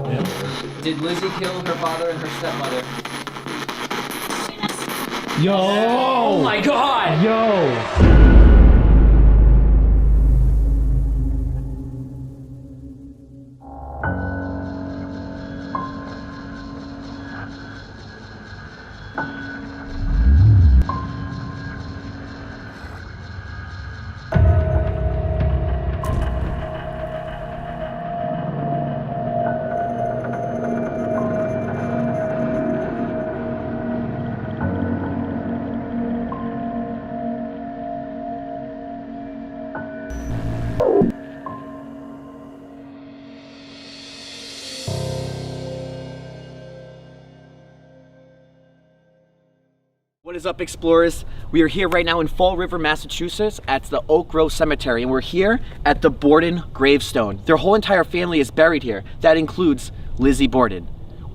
Yeah. Did Lizzie kill her father and her stepmother? Yo! Oh my god! Yo! What is up, explorers? We are here right now in Fall River, Massachusetts at the Oak Grove Cemetery, and we're here at the Borden gravestone. Their whole entire family is buried here. That includes Lizzie Borden.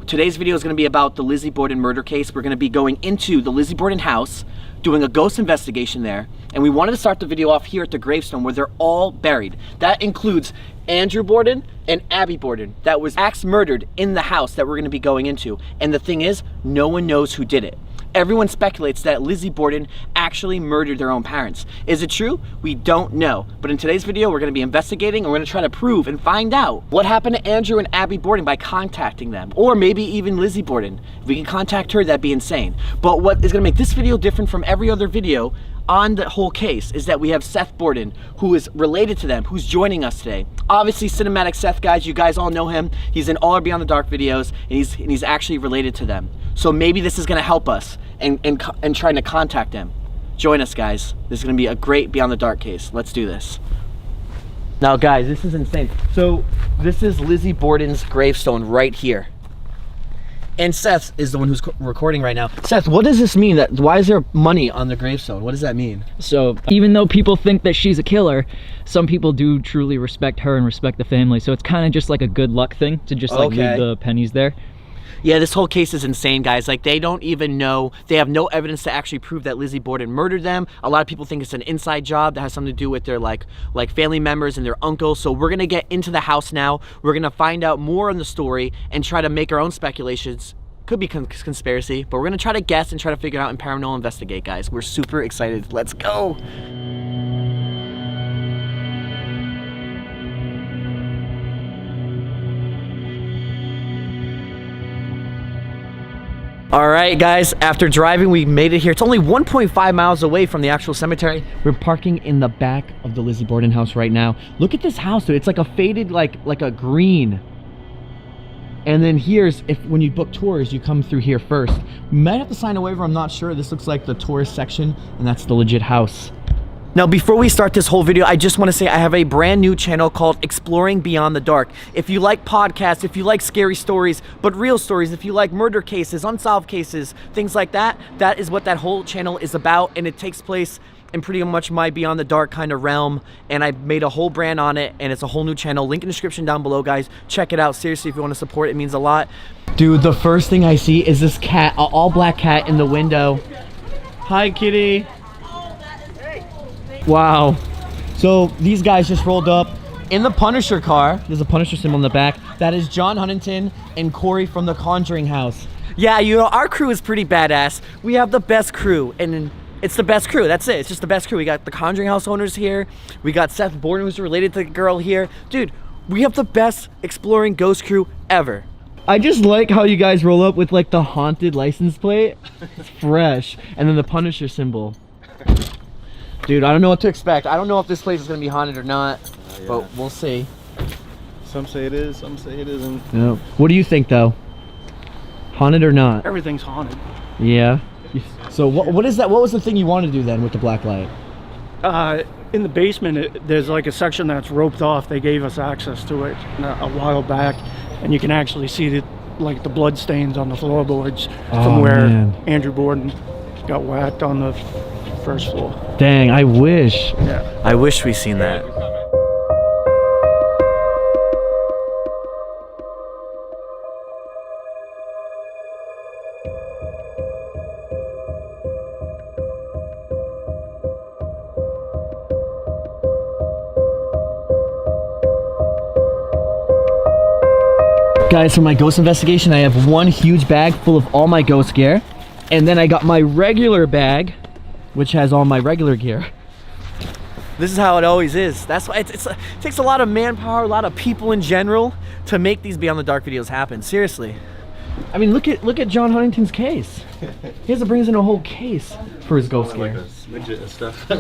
Today's video is going to be about the Lizzie Borden murder case. We're going to be going into the Lizzie Borden house, doing a ghost investigation there, and we wanted to start the video off here at the gravestone where they're all buried. That includes Andrew Borden and Abby Borden that was axe murdered in the house that we're going to be going into. And the thing is, no one knows who did it. Everyone speculates that Lizzie Borden actually murdered their own parents. Is it true? We don't know. But in today's video, we're gonna be investigating and we're gonna try to prove and find out what happened to Andrew and Abby Borden by contacting them. Or maybe even Lizzie Borden. If we can contact her, that'd be insane. But what is gonna make this video different from every other video on the whole case is that we have Seth Borden, who is related to them, who's joining us today. Obviously, Cinematic Seth, guys, you guys all know him. He's in all our Beyond the Dark videos, and he's actually related to them. So maybe this is gonna help us in trying to contact him. Join us, guys. This is gonna be a great Beyond the Dark case. Let's do this. Now, guys, this is insane. So this is Lizzie Borden's gravestone right here. And Seth is the one who's recording right now. Seth, what does this mean? Why is there money on the gravestone? What does that mean? So even though people think that she's a killer, some people do truly respect her and respect the family. So it's kind of just like a good luck thing to just like leave the pennies there. Yeah, this whole case is insane, guys. Like, they don't even know, they have no evidence to actually prove that Lizzie Borden murdered them. A lot of people think it's an inside job that has something to do with their like family members and their uncles. So we're gonna get into the house now. We're gonna find out more on the story and try to make our own speculations. Could be conspiracy, but we're gonna try to guess and try to figure out and paranormal investigate, guys. We're super excited. Let's go. All right, guys, after driving, we made it here. It's only 1.5 miles away from the actual cemetery. We're parking in the back of the Lizzie Borden house right now. Look at this house, dude. It's like a faded, like a green. And then here's, when you book tours, you come through here first. We might have to sign a waiver, I'm not sure. This looks like the tourist section, and that's the legit house. Now, before we start this whole video, I just want to say I have a brand new channel called Exploring Beyond the Dark. If you like podcasts, if you like scary stories, but real stories, if you like murder cases, unsolved cases, things like that, that is what that whole channel is about, and it takes place in pretty much my Beyond the Dark kind of realm, and I made a whole brand on it, and it's a whole new channel. Link in the description down below, guys. Check it out. Seriously, if you want to support it, it means a lot. Dude, the first thing I see is this cat, an all-black cat in the window. Hi, kitty. Wow. So these guys just rolled up in the Punisher car. There's a Punisher symbol in the back. That is John Huntington and Corey from the Conjuring house. Yeah, you know, our crew is pretty badass. We have the best crew, and it's the best crew. That's it. It's just the best crew. We got the Conjuring house owners here. We got Seth Borden, who's related to the girl here. Dude, we have the best exploring ghost crew ever. I just like how you guys roll up with like the haunted license plate. It's fresh. And then the Punisher symbol. Dude, I don't know what to expect. I don't know if this place is gonna be haunted or not, but we'll see. Some say it is, some say it isn't. No. What do you think, though? Haunted or not? Everything's haunted. Yeah. So what is that? What was the thing you wanted to do then with the black light? In the basement, there's like a section that's roped off. They gave us access to it a while back, and you can actually see the blood stains on the floorboards from where Andrew Borden got whacked on the first floor. Dang, I wish. Yeah. I wish we seen that. guys, for my ghost investigation, I have one huge bag full of all my ghost gear. And then I got my regular bag, which has all my regular gear. This is how it always is. That's why it takes a lot of manpower, a lot of people in general to make these Beyond the Dark videos happen. Seriously. I mean, look at John Huntington's case. He has to bring us in a whole case for his ghost gear. Midget and stuff.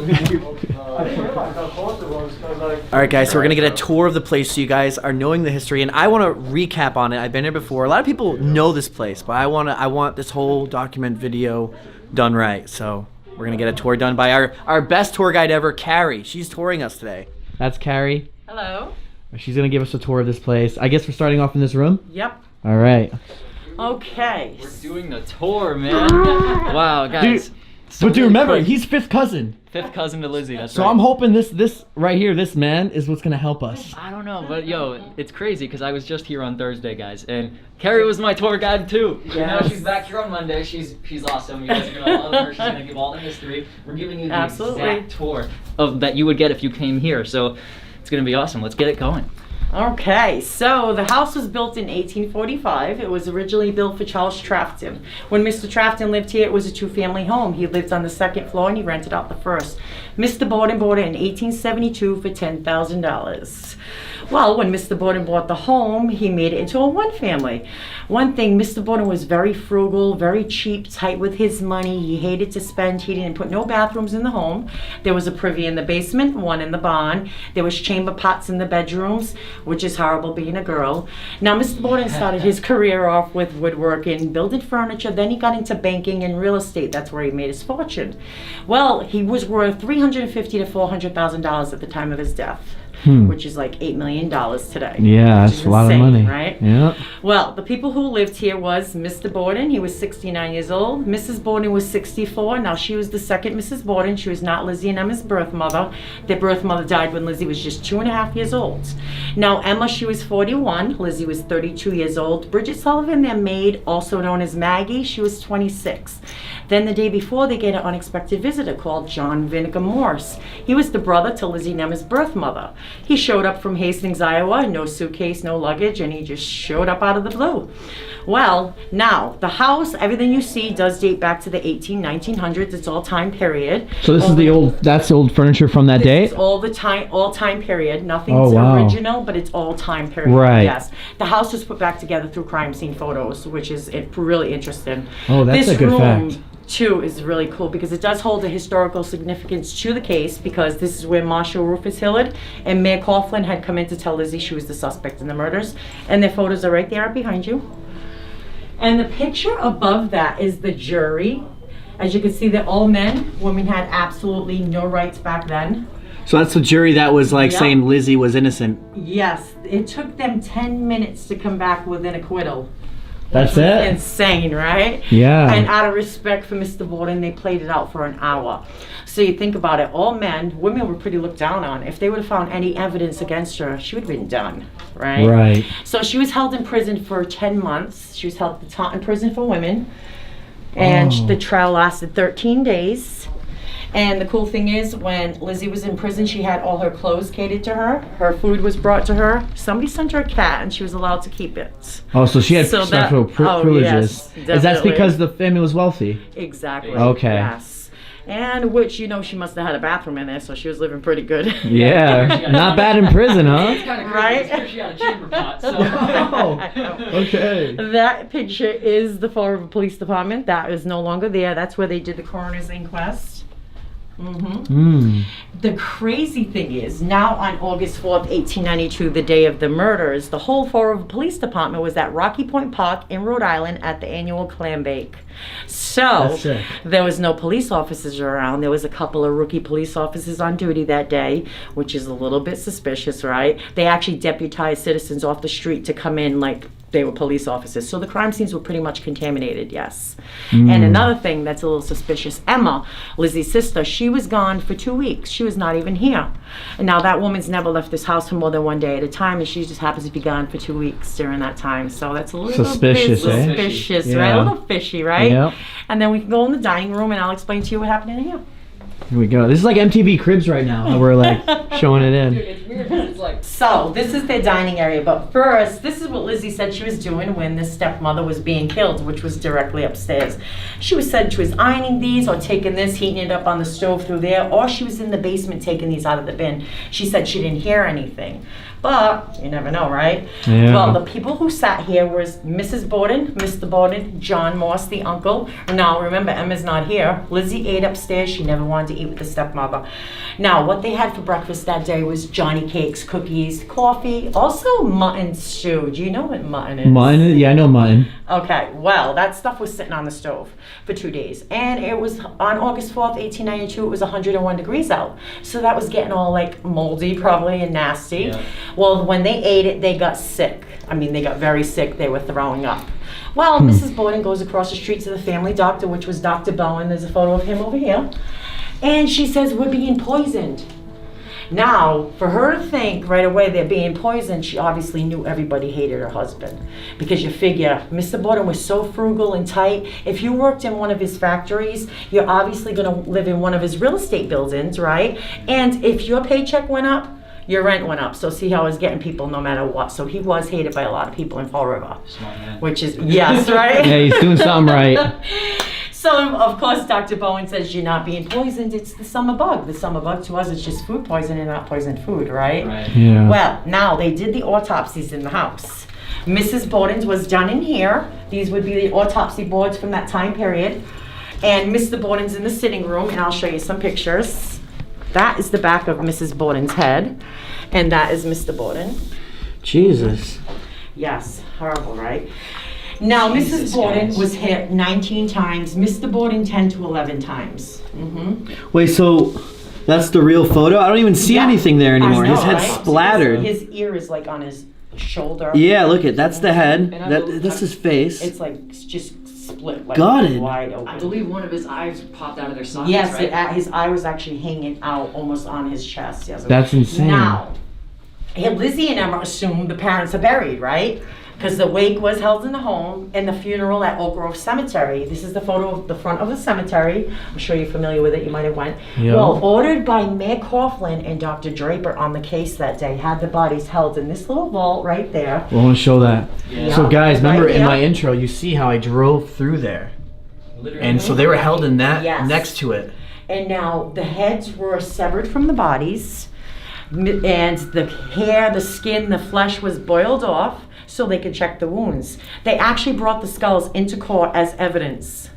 Alright guys, so we're gonna get a tour of the place so you guys are knowing the history, and I want to recap on it. I've been here before. A lot of people know this place, but I want this whole document video done right. So we're gonna get a tour done by our best tour guide ever, Carrie. She's touring us today. That's Carrie. Hello. She's gonna give us a tour of this place. I guess we're starting off in this room? Yep. Alright. Okay. We're doing the tour, man. Wow, guys. But do remember, he's fifth cousin. Fifth cousin to Lizzie, that's So right. I'm hoping this right here, this man, is what's gonna help us. I don't know, but yo, it's crazy because I was just here on Thursday, guys, and Carrie was my tour guide too. Yes. And now she's back here on Monday. She's awesome. You guys are gonna love her. She's gonna give all the history. We're giving you the exact tour of that you would get if you came here. So it's gonna be awesome. Let's get it going. Okay, so the house was built in 1845. It was originally built for Charles Trafton. When Mr. Trafton lived here, it was a two-family home. He lived on the second floor and he rented out the first. Mr. Borden bought it in 1872 for $10,000. Well, when Mr. Borden bought the home, he made it into a one-family. One thing, Mr. Borden was very frugal, very cheap, tight with his money. He hated to spend. He didn't put no bathrooms in the home. There was a privy in the basement, one in the barn. There was chamber pots in the bedrooms, which is horrible being a girl. Now, Mr. Borden started his career off with woodworking, building furniture. Then he got into banking and real estate. That's where he made his fortune. Well, he was worth $350,000 to $400,000 at the time of his death. Which is like $8 million today. Yeah, that's a lot of money. Right? Yeah. Well, the people who lived here was Mr. Borden. He was 69 years old. Mrs. Borden was 64. Now, she was the second Mrs. Borden. She was not Lizzie and Emma's birth mother. Their birth mother died when Lizzie was just 2.5 years old. Now, Emma, she was 41. Lizzie was 32 years old. Bridget Sullivan, their maid, also known as Maggie, she was 26. Then the day before, they get an unexpected visitor called John Vinegar Morse. He was the brother to Lizzie and Emma's birth mother. He showed up from Hastings, Iowa, no suitcase, no luggage, and he just showed up out of the blue. Well, now, the house, everything you see does date back to the 1900s. It's all time period. So this is that's the old furniture from that day? It's all time period. Nothing's original, but it's all time period. Right. Yes. The house was put back together through crime scene photos, which is really interesting. Oh, that's a good fact. Too is really cool because it does hold a historical significance to the case because this is where Marshal Rufus Hillard and Mayor Coughlin had come in to tell Lizzie she was the suspect in the murders, and their photos are right there behind you. And the picture above that is the jury. As you can see, they're all men. Women had absolutely no rights back then. So that's the jury that was like saying Lizzie was innocent. Yes, it took them 10 minutes to come back with an acquittal. That's it? Insane, right? Yeah. And out of respect for Mr. Borden, they played it out for an hour. So you think about it, all men, women were pretty looked down on. If they would have found any evidence against her, she would have been done, right? Right. So she was held in prison for 10 months. She was held at Taunton Prison for Women. And the trial lasted 13 days. And the cool thing is, when Lizzie was in prison, she had all her clothes catered to her. Her food was brought to her. Somebody sent her a cat, and she was allowed to keep it. Oh, so she had special privileges. Yes, is that because the family was wealthy? Exactly. Okay. Yes. And which, you know, she must have had a bathroom in there, so she was living pretty good. Yeah. Not bad in prison, huh? It's kind of Right? crazy. She had a chamber pot, so. Okay. That picture is the Fall River Police Department. That is no longer there. That's where they did the coroner's inquest. The crazy thing is, now on August 4th, 1892, the day of the murders, the whole Fall River Police Department was at Rocky Point Park in Rhode Island at the annual clam bake. So there was no police officers around. There was a couple of rookie police officers on duty that day, which is a little bit suspicious, right? They actually deputized citizens off the street to come in like they were police officers. So the crime scenes were pretty much contaminated, yes. And another thing that's a little suspicious, Emma, Lizzie's sister, she was gone for 2 weeks. She was not even here. And now that woman's never left this house for more than one day at a time, and she just happens to be gone for 2 weeks during that time. So that's a little suspicious, bit suspicious, eh? right? Yeah. A little fishy, right? Yep. And then we can go in the dining room and I'll explain to you what happened in here. Here we go. This is like MTV Cribs right now. We're like showing it in. Dude, it's weird because it's like like? So this is their dining area, but first, this is what Lizzie said she was doing when this stepmother was being killed, which was directly upstairs. She said she was ironing these or taking this, heating it up on the stove through there, or she was in the basement taking these out of the bin. She said she didn't hear anything. But you never know, right? Yeah. Well, the people who sat here was Mrs. Borden, Mr. Borden, John Morse, the uncle. Now, remember, Emma's not here. Lizzie ate upstairs. She never wanted to eat with the stepmother. Now, what they had for breakfast that day was Johnny cakes, cookies, coffee, also mutton stew. Do you know what mutton is? Mutton? Yeah, I know mutton. Okay, well, that stuff was sitting on the stove for 2 days. And it was on August 4th, 1892, it was 101 degrees out. So that was getting all like moldy probably and nasty. Yeah. Well, when they ate it, they got sick. I mean, they got very sick. They were throwing up. Well, Mrs. Borden goes across the street to the family doctor, which was Dr. Bowen. There's a photo of him over here. And she says, we're being poisoned. Now, for her to think right away they're being poisoned, she obviously knew everybody hated her husband. Because you figure, Mr. Borden was so frugal and tight. If you worked in one of his factories, you're obviously going to live in one of his real estate buildings, right? And if your paycheck went up, your rent went up. So see how he's getting people no matter what. So he was hated by a lot of people in Fall River. Smart man. Which is, yes, right? Yeah, he's doing something right. So, of course, Dr. Bowen says you're not being poisoned. It's the summer bug. The summer bug to us is just food poisoning, not poisoned food, right? Right. Yeah. Well, now they did the autopsies in the house. Mrs. Borden's was done in here. These would be the autopsy boards from that time period. And Mr. Borden's in the sitting room, and I'll show you some pictures. That is the back of Mrs. Borden's head, and that is Mr. Borden. Jesus. Yes, horrible, right? Now, Jesus, Mrs. Borden guys. was hit 19 times, Mr. Borden 10 to 11 times. Wait, so that's the real photo? I don't even see Yeah. anything there anymore. I know, His head's right? splattered. His ear is like on his shoulder. Yeah, look at that's the head. And I That believe- that's his face. It's like just split, like Got it. wide open. I believe one of his eyes popped out of their sockets, Yes, right? his eye was actually hanging out almost on his chest. Yes. That's insane. Now, Lizzie and Emma assumed the parents are buried, right? Because the wake was held in the home and the funeral at Oak Grove Cemetery. This is the photo of the front of the cemetery. I'm sure you're familiar with it. You might have went. Yeah. Well, ordered by Mayor Coughlin and Dr. Draper on the case that day, had the bodies held in this little vault right there. I want to show that. Yeah. So guys, remember Right in my here. intro, you see how I drove through there. Literally. And so they were held in that Yes. next to it. And now the heads were severed from the bodies, and the hair, the skin, the flesh was boiled off so they could check the wounds. They actually brought the skulls into court as evidence.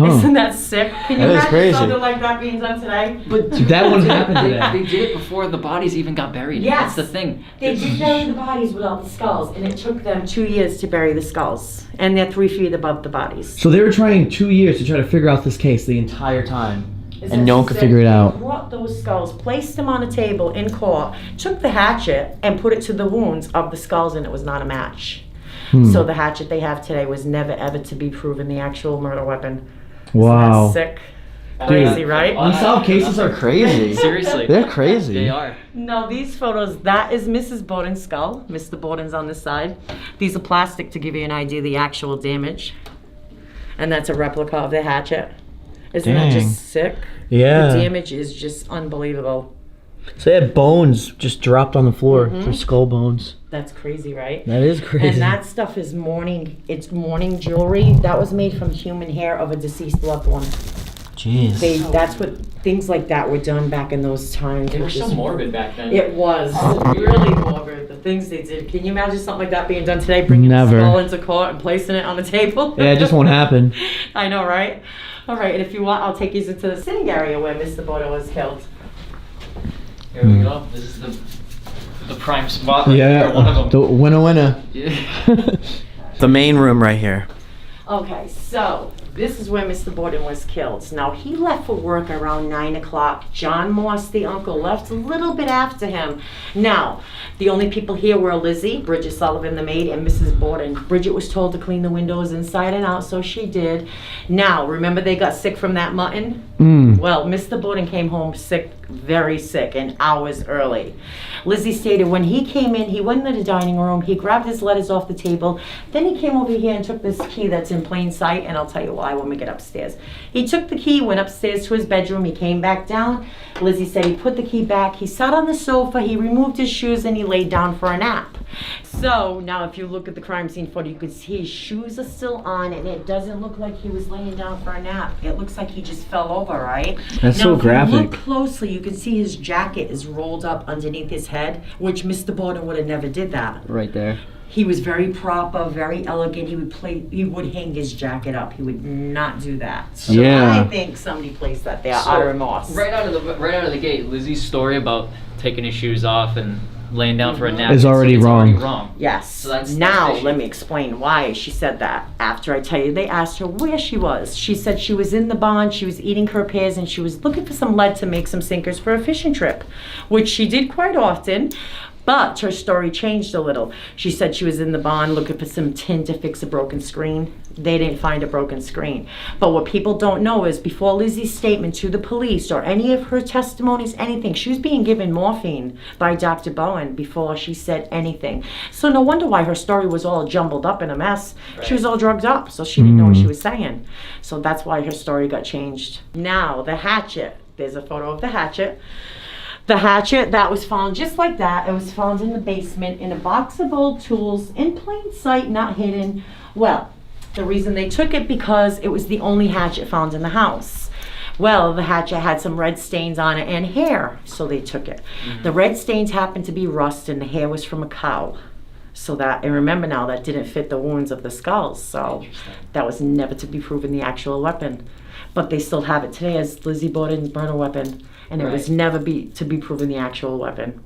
Isn't that sick? Can you That is imagine crazy. something like that being done today? But That wouldn't happen they, today. they did it before the bodies even got buried. Yes. That's the thing. They did bury the bodies without the skulls, and it took them 2 years to bury the skulls. And they're 3 feet above the bodies. So they were trying 2 years to try to figure out this case the entire time. Isn't And that no one could sick? figure it out. They brought those skulls, placed them on a table in court, took the hatchet and put it to the wounds of the skulls, and it was not a match. So the hatchet they have today was never ever to be proven the actual murder weapon. Wow. Isn't that sick? Crazy, right? Unsolved cases are crazy. Seriously. They're crazy. They are. No, these photos, that is Mrs. Borden's skull. Mr. Borden's on this side. These are plastic to give you an idea of the actual damage. And that's a replica of the hatchet. Isn't that Dang. just sick? Yeah. The damage is just unbelievable. So they had bones just dropped on the floor. Their skull bones. That's crazy, right? That is crazy. And that stuff is it's mourning jewelry. That was made from human hair of a deceased loved one. Jeez. That's what, things like that were done back in those times. They were which so is- morbid back then. It was really morbid, the things they did. Can you imagine something like that being done today? Bringing Never. the skull into court and placing it on the table? Yeah, it just won't happen. I know, right? All right, and if you want, I'll take you into the sitting area where Mr. Borden was killed. Here we go. This is the prime spot right Yeah. here, one of them. The winner. Yeah. The main room right here. Okay, so this is where Mr. Borden was killed. Now, he left for work around 9 o'clock. John Morse, the uncle, left a little bit after him. Now, the only people here were Lizzie, Bridget Sullivan, the maid, and Mrs. Borden. Bridget was told to clean the windows inside and out, so she did. Now, remember they got sick from that mutton? Well, Mr. Borden came home sick very sick and hours early. Lizzie stated when he came in, he went into the dining room, he grabbed his letters off the table, then he came over here and took this key that's in plain sight, and I'll tell you why when we get upstairs. He took the key, went upstairs to his bedroom, he came back down. Lizzie said he put the key back, he sat on the sofa, he removed his shoes, and he laid down for a nap. So now if you look at the crime scene photo, you can see his shoes are still on, and it doesn't look like he was laying down for a nap. It looks like he just fell over, right? That's now, so if graphic. you look closely, you can see his jacket is rolled up underneath his head, which Mr. Borden would have never did that. Right there. He was very proper, very elegant. He would hang his jacket up. He would not do that. So Yeah. I think somebody placed that there out of remorse. Right out of the gate, Lizzie's story about taking his shoes off and laying down for a nap Is already it's wrong. Already wrong. Yes. So that's now fishy. let me explain why she said that. After I tell you, they asked her where she was. She said she was in the barn, she was eating her pears, and she was looking for some lead to make some sinkers for a fishing trip, which she did quite often. But her story changed a little. She said she was in the barn looking for some tin to fix a broken screen. They didn't find a broken screen. But what people don't know is before Lizzie's statement to the police or any of her testimonies, anything, she was being given morphine by Dr. Bowen before she said anything. So no wonder why her story was all jumbled up in a mess. Right. She was all drugged up, so she didn't know what she was saying. So that's why her story got changed. Now, the hatchet. There's a photo of the hatchet. The hatchet that was found just like that. It was found in the basement in a box of old tools in plain sight, not hidden. Well, the reason they took it because it was the only hatchet found in the house. Well, the hatchet had some red stains on it and hair, so they took it. The red stains happened to be rust and the hair was from a cow. So that, and remember now, that didn't fit the wounds of the skulls, so that was never to be proven the actual weapon. But they still have it today as Lizzie Borden's murder weapon. And it was never to be proven the actual weapon.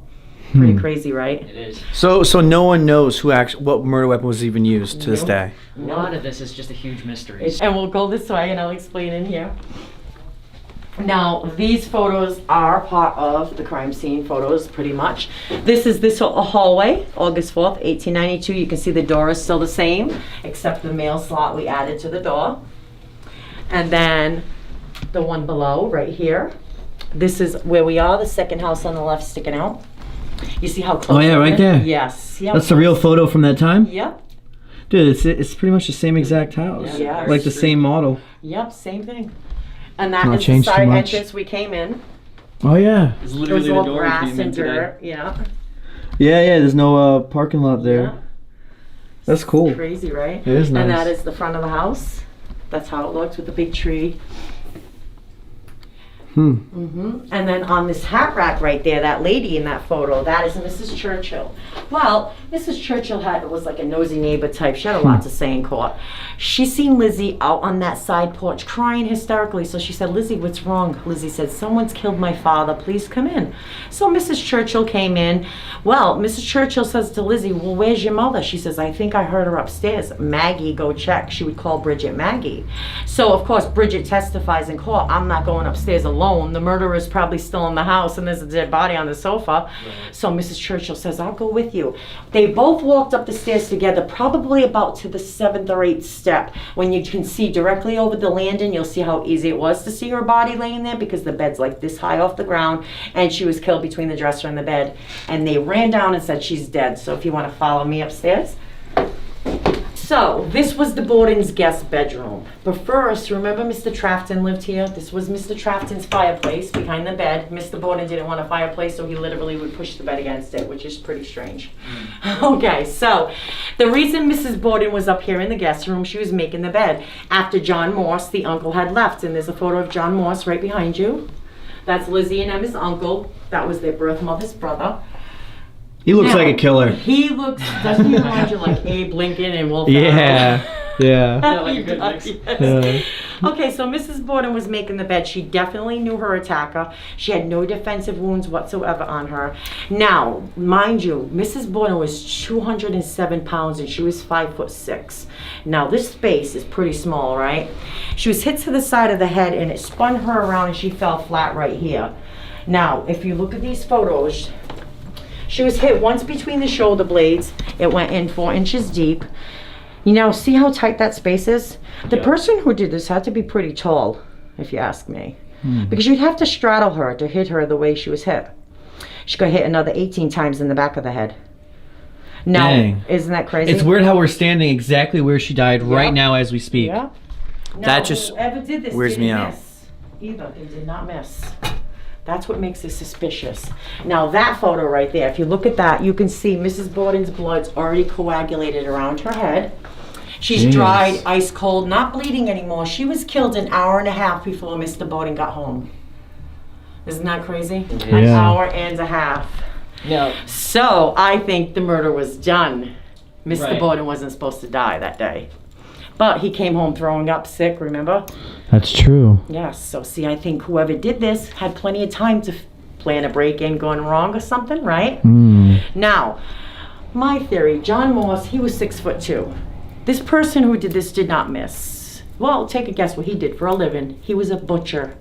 Pretty crazy, right? It is. So no one knows what murder weapon was even used to this day. A lot of this is just a huge mystery. And we'll go this way and I'll explain in here. Now, these photos are part of the crime scene photos, pretty much. This is this hallway, August 4th, 1892. You can see the door is still the same, except the mail slot we added to the door. And then the one below, right here. This is where we are, the second house on the left sticking out. You see how close? Oh, yeah, it right is? there. Yes. See how That's the close? real photo from that time? Yep. Dude, it's pretty much the same exact house. Yeah. Like the same model. Yep, same thing. And that Not is the changed too side much. entrance we came in. Oh, yeah. It's It literally was the all door we grass came in and today. dirt. Yeah. Yeah, there's no parking lot there. Yeah. That's cool. Crazy, right? It is nice. And that is the front of the house. That's how it looks with the big tree. And then on this hat rack right there, that lady in that photo, that is Mrs. Churchill. Well, Mrs. Churchill was like a nosy neighbor type. She had a lot to say in court. She seen Lizzie out on that side porch crying hysterically. So she said, Lizzie, what's wrong? Lizzie said, someone's killed my father. Please come in. So Mrs. Churchill came in. Well, Mrs. Churchill says to Lizzie, well, where's your mother? She says, I think I heard her upstairs. Maggie, go check. She would call Bridget Maggie. So, of course, Bridget testifies in court. I'm not going upstairs alone. The murderer is probably still in the house and there's a dead body on the sofa. So Mrs. Churchill says, I'll go with you. They both walked up the stairs together, probably about to the 7th or 8th step. When you can see directly over the landing, you'll see how easy it was to see her body laying there because the bed's like this high off the ground and she was killed between the dresser and the bed. And they ran down and said she's dead. So if you want to follow me upstairs. So, this was the Borden's guest bedroom. But first, remember Mr. Trafton lived here? This was Mr. Trafton's fireplace behind the bed. Mr. Borden didn't want a fireplace, so he literally would push the bed against it, which is pretty strange. Okay, so the reason Mrs. Borden was up here in the guest room, she was making the bed after John Morse, the uncle, had left. And there's a photo of John Morse right behind you. That's Lizzie and Emma's uncle. That was their birth mother's brother. He looks Now, like a killer. He looks, doesn't he remind you like Abe Lincoln and Wolf? Yeah. Yeah. Yeah, like a good mix. Yes. Okay, so Mrs. Borden was making the bed. She definitely knew her attacker. She had no defensive wounds whatsoever on her. Now, mind you, Mrs. Borden was 207 pounds and she was 5'6". Now, this space is pretty small, right? She was hit to the side of the head and it spun her around and she fell flat right here. Now, if you look at these photos, she was hit once between the shoulder blades. It went in 4 inches deep. You know, see how tight that space is? The person who did this had to be pretty tall, if you ask me. because you'd have to straddle her to hit her the way she was hit. She got hit another 18 times in the back of the head. Now, Dang. isn't that crazy? It's weird how we're standing exactly where she died right now as we speak. Yeah. That just whoever did this weirds me didn't out. miss either. They did not miss. That's what makes it suspicious. Now that photo right there, if you look at that, you can see Mrs. Borden's blood's already coagulated around her head. She's Jeez. dried, ice cold, not bleeding anymore. She was killed an hour and a half before Mr. Borden got home. Isn't that crazy? An Yeah. hour and a half. No. So I think the murder was done. Mr. Right. Borden wasn't supposed to die that day. But he came home throwing up sick, remember? That's true. Yes, so see, I think whoever did this had plenty of time to plan a break-in gone wrong or something, right? Now, my theory, John Morse, he was 6'2". This person who did this did not miss. Well, take a guess what he did for a living. He was a butcher.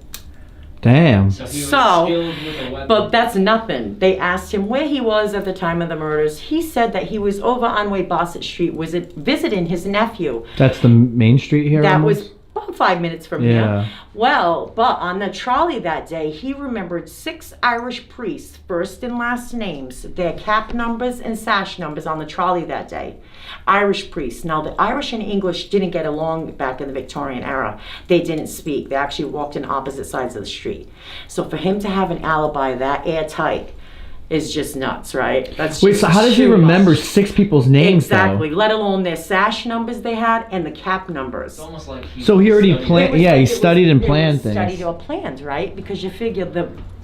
Damn. So he was So, skilled with a weapon. But that's nothing. They asked him where he was at the time of the murders. He said that he was over on Way Bassett Street visiting his nephew. That's the main street here. That almost? was about 5 minutes from Yeah. here. Well, but on the trolley that day, he remembered 6 Irish priests, first and last names, their cap numbers and sash numbers on the trolley that day. Irish priests. Now, the Irish and English didn't get along back in the Victorian era. They didn't speak. They actually walked in opposite sides of the street. So for him to have an alibi that airtight is just nuts, right? That's Wait, just so how did you too remember much. 6 people's names Exactly, though? let alone their sash numbers they had and the cap numbers. It's almost like So he already studied- planned. Yeah, he studied and planned things. Studied or planned, right? Because you figure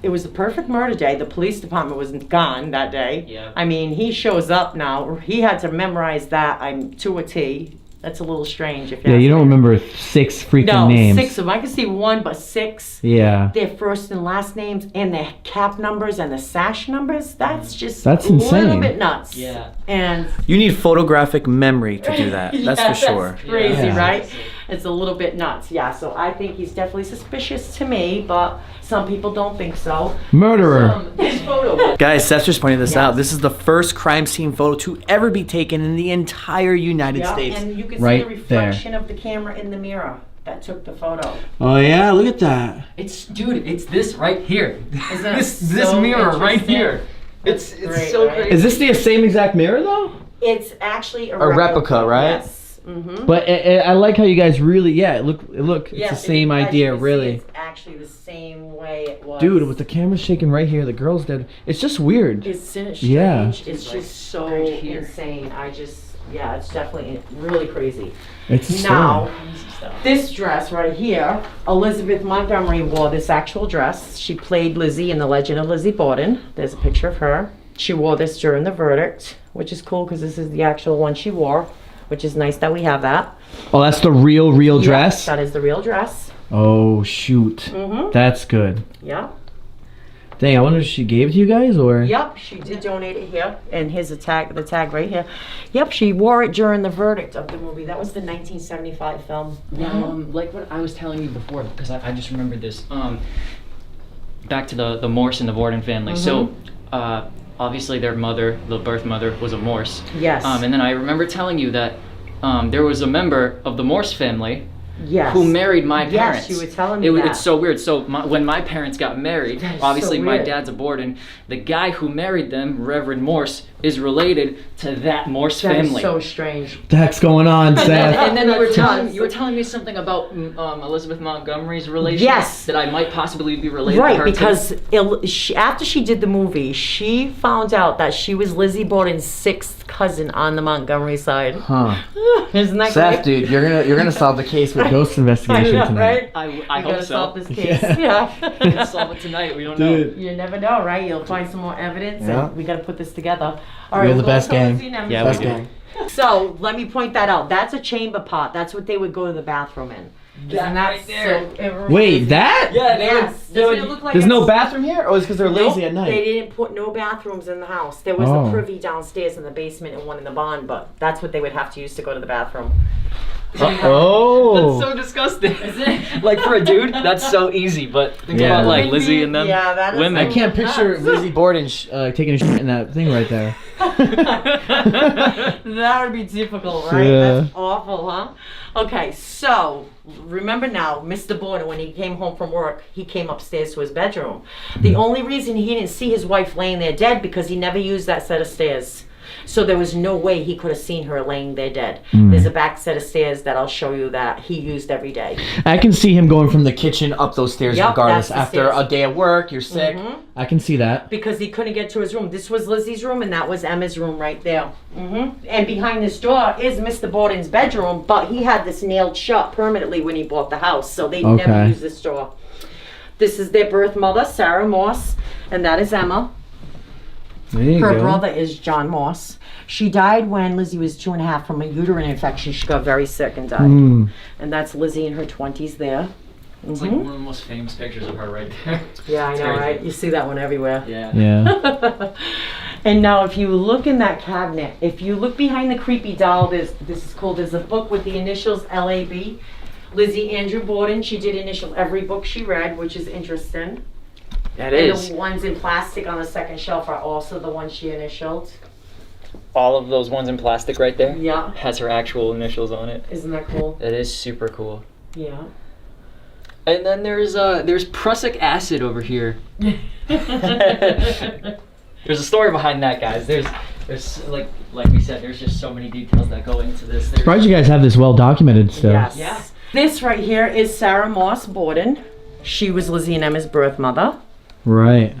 it was the perfect murder day. The police department was gone that day. Yeah. I mean, he shows up now. He had to memorize that to a T. That's a little strange. If Yeah, ask you don't me. remember 6 freaking No, names. 6 of them. I can see 1, but 6. Yeah. Their first and last names and their cap numbers and the sash numbers. That's just That's a little insane. bit nuts. Yeah. And You need photographic memory to do that. That's yeah, for sure. That's crazy, Yeah. right? It's a little bit nuts. Yeah, so I think he's definitely suspicious to me, but some people don't think so. Murderer. This photo. Guys, Seth just pointed this Yes. out. This is the first crime scene photo to ever be taken in the entire United Yeah, States. and you can Right see the reflection of the camera in the mirror that took the photo. Oh yeah, look at that. It's dude, it's this right here. Isn't that this so mirror right interesting? here. That's It's great, so right? crazy. Is this the same exact mirror though? It's actually a replica, right? Yes. Mm-hmm. But I like how you guys really, yeah, look, it's Yes, the same as you idea, can see, really. It's actually the same way it was. Dude, with the camera shaking right here, the girl's dead. It's just weird. It's strange. Yeah. It's It's just so right here. insane. Yeah, it's definitely really crazy. It's a Now, story. this dress right here, Elizabeth Montgomery wore this actual dress. She played Lizzie in The Legend of Lizzie Borden. There's a picture of her. She wore this during the verdict, which is cool because this is the actual one she wore, which is nice that we have that. Oh, that's the real Yes, dress? that is the real dress. Oh, shoot. Mm-hmm. That's good. Yeah. Dang, I wonder if she gave it to you guys or? Yep, she did donate it here, and here's the tag right here. Yep, she wore it during the verdict of the movie. That was the 1975 film. Like what I was telling you before, because I just remembered this. Back to the Morse and the Borden family. So, obviously their mother, the birth mother, was a Morse. Yes. And then I remember telling you that there was a member of the Morse family Yes. who married my parents. Yes, you were telling me that. It's so weird. So when my parents got married, That is obviously so my weird. dad's a Borden. The guy who married them, Reverend Morse, is related to that Morse That is family. so strange. What the heck's going on, Seth? And then That's nuts. you were telling me something about Elizabeth Montgomery's relation. Yes. That I might possibly be related to Right, her because after she did the movie, she found out that she was Lizzie Borden's 6th cousin on the Montgomery side. Huh. Isn't that Seth, great? dude, you're gonna solve the case with ghost I investigation know, tonight. right? I You hope gotta so. solve this case. Yeah. Yeah. Solve it tonight. We don't Dude. You never know, right? You'll find some more evidence, Yeah. and we got to put this together. All We're right, the we'll best go to gang. Lizzie now. Yeah, Best we do. gang. So let me point that out. That's a chamber pot. That's what they would go to the bathroom in. Isn't that right there. so? Wait, that? Yeah, Yes. Doesn't it look like There's a- no bathroom here? Or is it because they're Nope, lazy at night? They didn't put no bathrooms in the house. There was Oh. a privy downstairs in the basement and one in the barn, but that's what they would have to use to go to the bathroom. Oh. That's so disgusting. Is it? Like for a dude, that's so easy. But think Yeah. about like Lizzie and them. Yeah, that is women. I can't picture nuts. Lizzie Borden taking a shit in that thing right there. That would be difficult, right? Yeah. That's awful, huh? Okay, so remember now, Mr. Borden, when he came home from work, he came upstairs to his bedroom. The only reason he didn't see his wife laying there dead because he never used that set of stairs. So there was no way he could have seen her laying there dead. There's a back set of stairs that I'll show you that he used every day. I can see him going from the kitchen up those stairs Yep, regardless. that's the After stairs. a day at work, you're sick. I can see that. Because he couldn't get to his room. This was Lizzie's room and that was Emma's room right there. And behind this door is Mr. Borden's bedroom, but he had this nailed shut permanently when he bought the house, so they never Okay. used this door. This is their birth mother, Sarah Moss, and that is Emma. There you Her go. brother is John Moss. She died when Lizzie was 2.5 from a uterine infection. She got very sick and died. And that's Lizzie in her 20s there. It's like one of the most famous pictures of her right there. Yeah, I know, crazy. right? You see that one everywhere. Yeah. Yeah. And now if you look in that cabinet, if you look behind the creepy doll, there's a book with the initials LAB. Lizzie Andrew Borden, she did initial every book she read, which is interesting. That And is. the ones in plastic on the second shelf are also the ones she initialed. All of those ones in plastic right there Yeah. has her actual initials on it. Isn't that cool? That is super cool. Yeah. And then there's prussic acid over here. There's a story behind that, guys. There's like we said, there's just so many details that go into this. There's, Surprised you guys have this well documented still. Yes. Yeah. This right here is Sarah Moss Borden. She was Lizzie and Emma's birth mother. Right.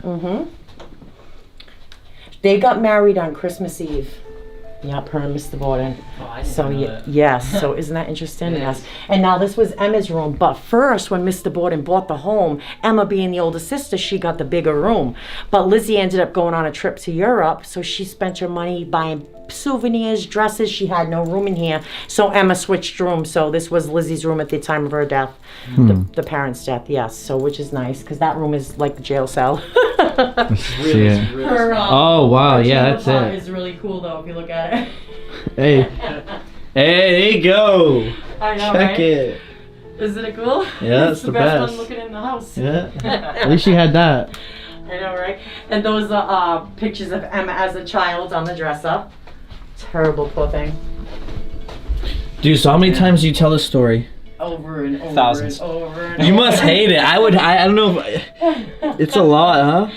They got married on Christmas Eve. Yep, her and Mr. Borden. Oh, I didn't So know yeah, that. yes. So isn't that interesting? It Yes. is. And now this was Emma's room. But first, when Mr. Borden bought the home, Emma being the older sister, she got the bigger room. But Lizzie ended up going on a trip to Europe, so she spent her money buying souvenirs, dresses. She had no room in here, so Emma switched rooms. So this was Lizzie's room at the time of her death, the parents' death. Yes. So which is nice because that room is like the jail cell. Really, Yeah. really Her, small. Oh wow, her yeah, chamber that's pot it. is really cool though if you look at it. Hey. Hey, there you go. I know, Check right? it. Isn't it cool? Yeah, It's it's the best best. one looking in the house. Yeah. At least you had that. I know, right? And those are pictures of Emma as a child on the dresser. Terrible, poor thing. Dude, so how many times do you tell this story? Over and over Thousands. and over and You over. must hate it. I don't know if it's a lot, huh?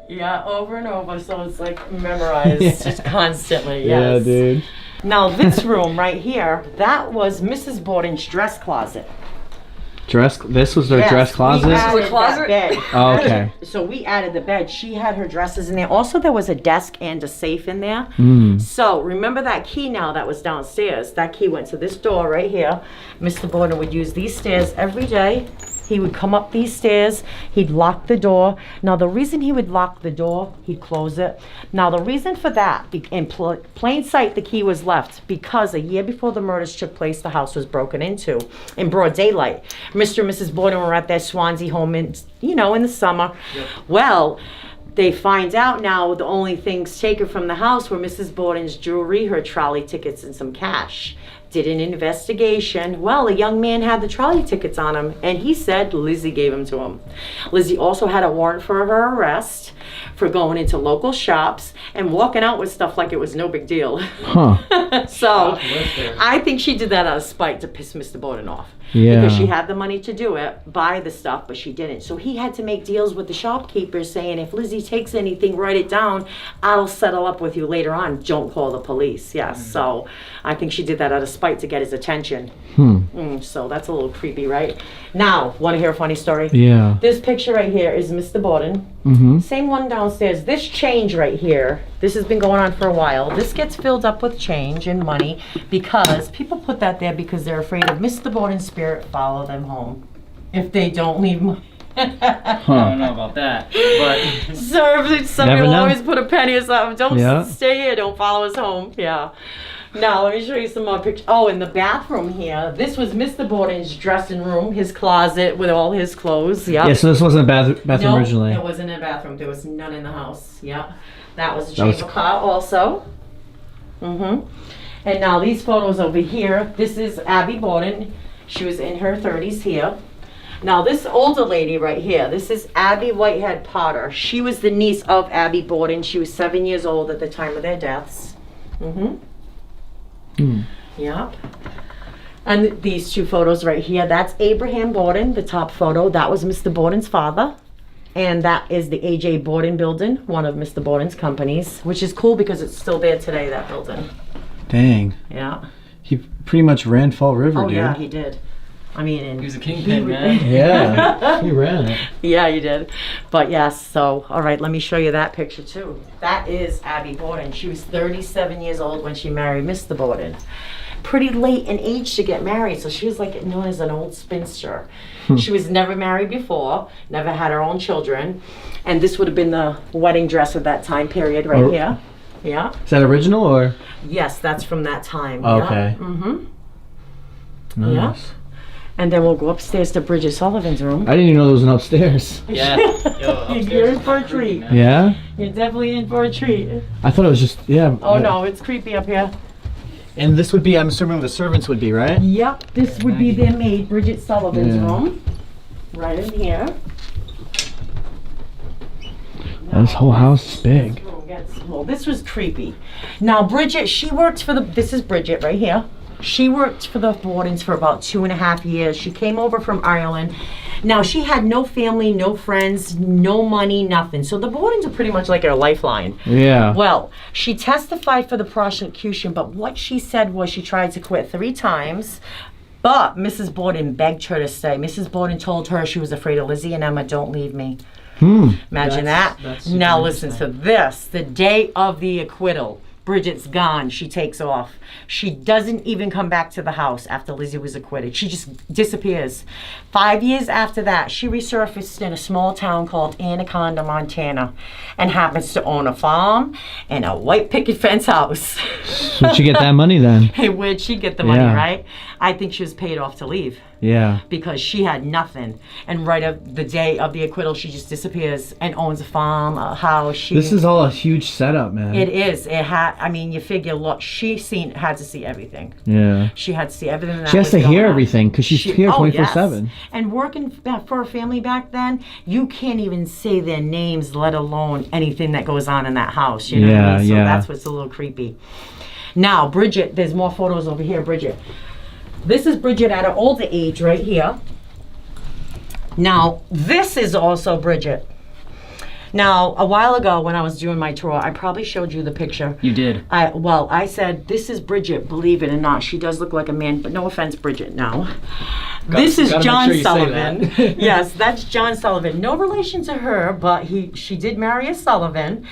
Yeah, over and over, so it's like memorized Yeah. just constantly. Yeah, Yes. dude. Now this room right here, that was Mrs. Borden's dress closet. This was their Yes, dress closet? We added The closet? that bed. Oh, okay. So we added the bed. She had her dresses in there. Also, there was a desk and a safe in there. So remember that key now that was downstairs. That key went to this door right here. Mr. Borden would use these stairs every day. He would come up these stairs, he'd lock the door. Now the reason he would lock the door, he'd close it. Now the reason for that, in plain sight the key was left because a year before the murders took place, the house was broken into in broad daylight. Mr. and Mrs. Borden were at their Swansea home in the summer. Well, they find out now the only things taken from the house were Mrs. Borden's jewelry, her trolley tickets, and some cash. Did an investigation. Well, a young man had the trolley tickets on him, and he said Lizzie gave them to him. Lizzie also had a warrant for her arrest for going into local shops and walking out with stuff like it was no big deal. Huh. So I think she did that out of spite to piss Mr. Borden off. Yeah. Because she had the money to do it, buy the stuff, but she didn't. So he had to make deals with the shopkeepers saying, if Lizzie takes anything, write it down. I'll settle up with you later on. Don't call the police. Yes. So I think she did that out of spite to get his attention. So that's a little creepy, right? Now, want to hear a funny story? Yeah. This picture right here is Mr. Borden. Same one downstairs. This change right here, this has been going on for a while. This gets filled up with change and money because people put that there because they're afraid of Mr. Borden's spirit follow them home if they don't leave money. I don't know about that, but So some Never people know. always put a penny or something. Don't Yeah. stay here. Don't follow us home. Yeah. Now let me show you some more pictures. Oh, in the bathroom here, this was Mr. Borden's dressing room, his closet with all his clothes. Yep. Yeah, so this wasn't a bathroom No, originally. it wasn't a bathroom. There was none in the house. Yep. That was a That was chamber pot also. And now these photos over here, this is Abby Borden. She was in her 30s here. Now this older lady right here, this is Abby Whitehead Potter. She was the niece of Abby Borden. She was 7 years old at the time of their deaths. Yep. And these two photos right here, that's Abraham Borden, the top photo. That was Mr. Borden's father. And that is the A.J. Borden building, one of Mr. Borden's companies, which is cool because it's still there today, that building. Dang. Yeah. He pretty much ran Fall River, Oh dude. yeah, he did. I mean, and He was a kingpin, man. Yeah, he ran it. yeah, he did. But yes, so, all right, let me show you that picture too. That is Abby Borden. She was 37 years old when she married Mr. Borden. Pretty late in age to get married, so she was like known as an old spinster. She was never married before, never had her own children, and this would have been the wedding dress of that time period right here. Yeah. Is that original or? Yes, that's from that time. Okay. Yeah. Nice. Yeah. And then we'll go upstairs to Bridget Sullivan's room. I didn't even know there was an upstairs. Yeah. Yo, You're in for a treat. Yeah? You're definitely in for a treat. I thought it was just, yeah. Oh no, it's creepy up here. And this would be, I'm assuming the servants would be, right? Yep, this would be their maid, Bridget Sullivan's Yeah. room. Right in here. This whole house is big. This room gets small. This was creepy. Now Bridget, she worked for this is Bridget right here. She worked for the Bordens for about 2.5 years. She came over from Ireland. Now she had no family, no friends, no money, nothing. So the Bordens are pretty much like her lifeline. Yeah. Well, she testified for the prosecution, but what she said was she tried to quit 3 times. But Mrs. Borden begged her to stay. Mrs. Borden told her she was afraid of Lizzie and Emma, don't leave me. Imagine that. That's Now super listen to this. The day of the acquittal, Bridget's gone. She takes off. She doesn't even come back to the house after Lizzie was acquitted. She just disappears. 5 years after that, she resurfaced in a small town called Anaconda, Montana, and happens to own a farm and a white picket fence house. Where'd you get that money then? Hey, where'd she get the money, Yeah. right? I think she was paid off to leave Yeah. because she had nothing. And right of the day of the acquittal, she just disappears and owns a farm, a house. This is all a huge setup, man. It is. It had. I mean, you figure. Look, had to see everything. Yeah. She had to see everything. That She has was to going hear on. everything because she's here Oh, 24/7. yes. And working for a family back then, you can't even say their names, let alone anything that goes on in that house. You know what I mean? So Yeah. that's what's a little creepy. Now, Bridget. There's more photos over here, Bridget. This is Bridget at an older age right here. Now, this is also Bridget. Now, a while ago when I was doing my tour, I probably showed you the picture. You did. I said, this is Bridget, believe it or not. She does look like a man, but no offense, Bridget, no. This is gotta make John sure you say Sullivan. that. Yes, that's John Sullivan. No relation to her, but she did marry a Sullivan.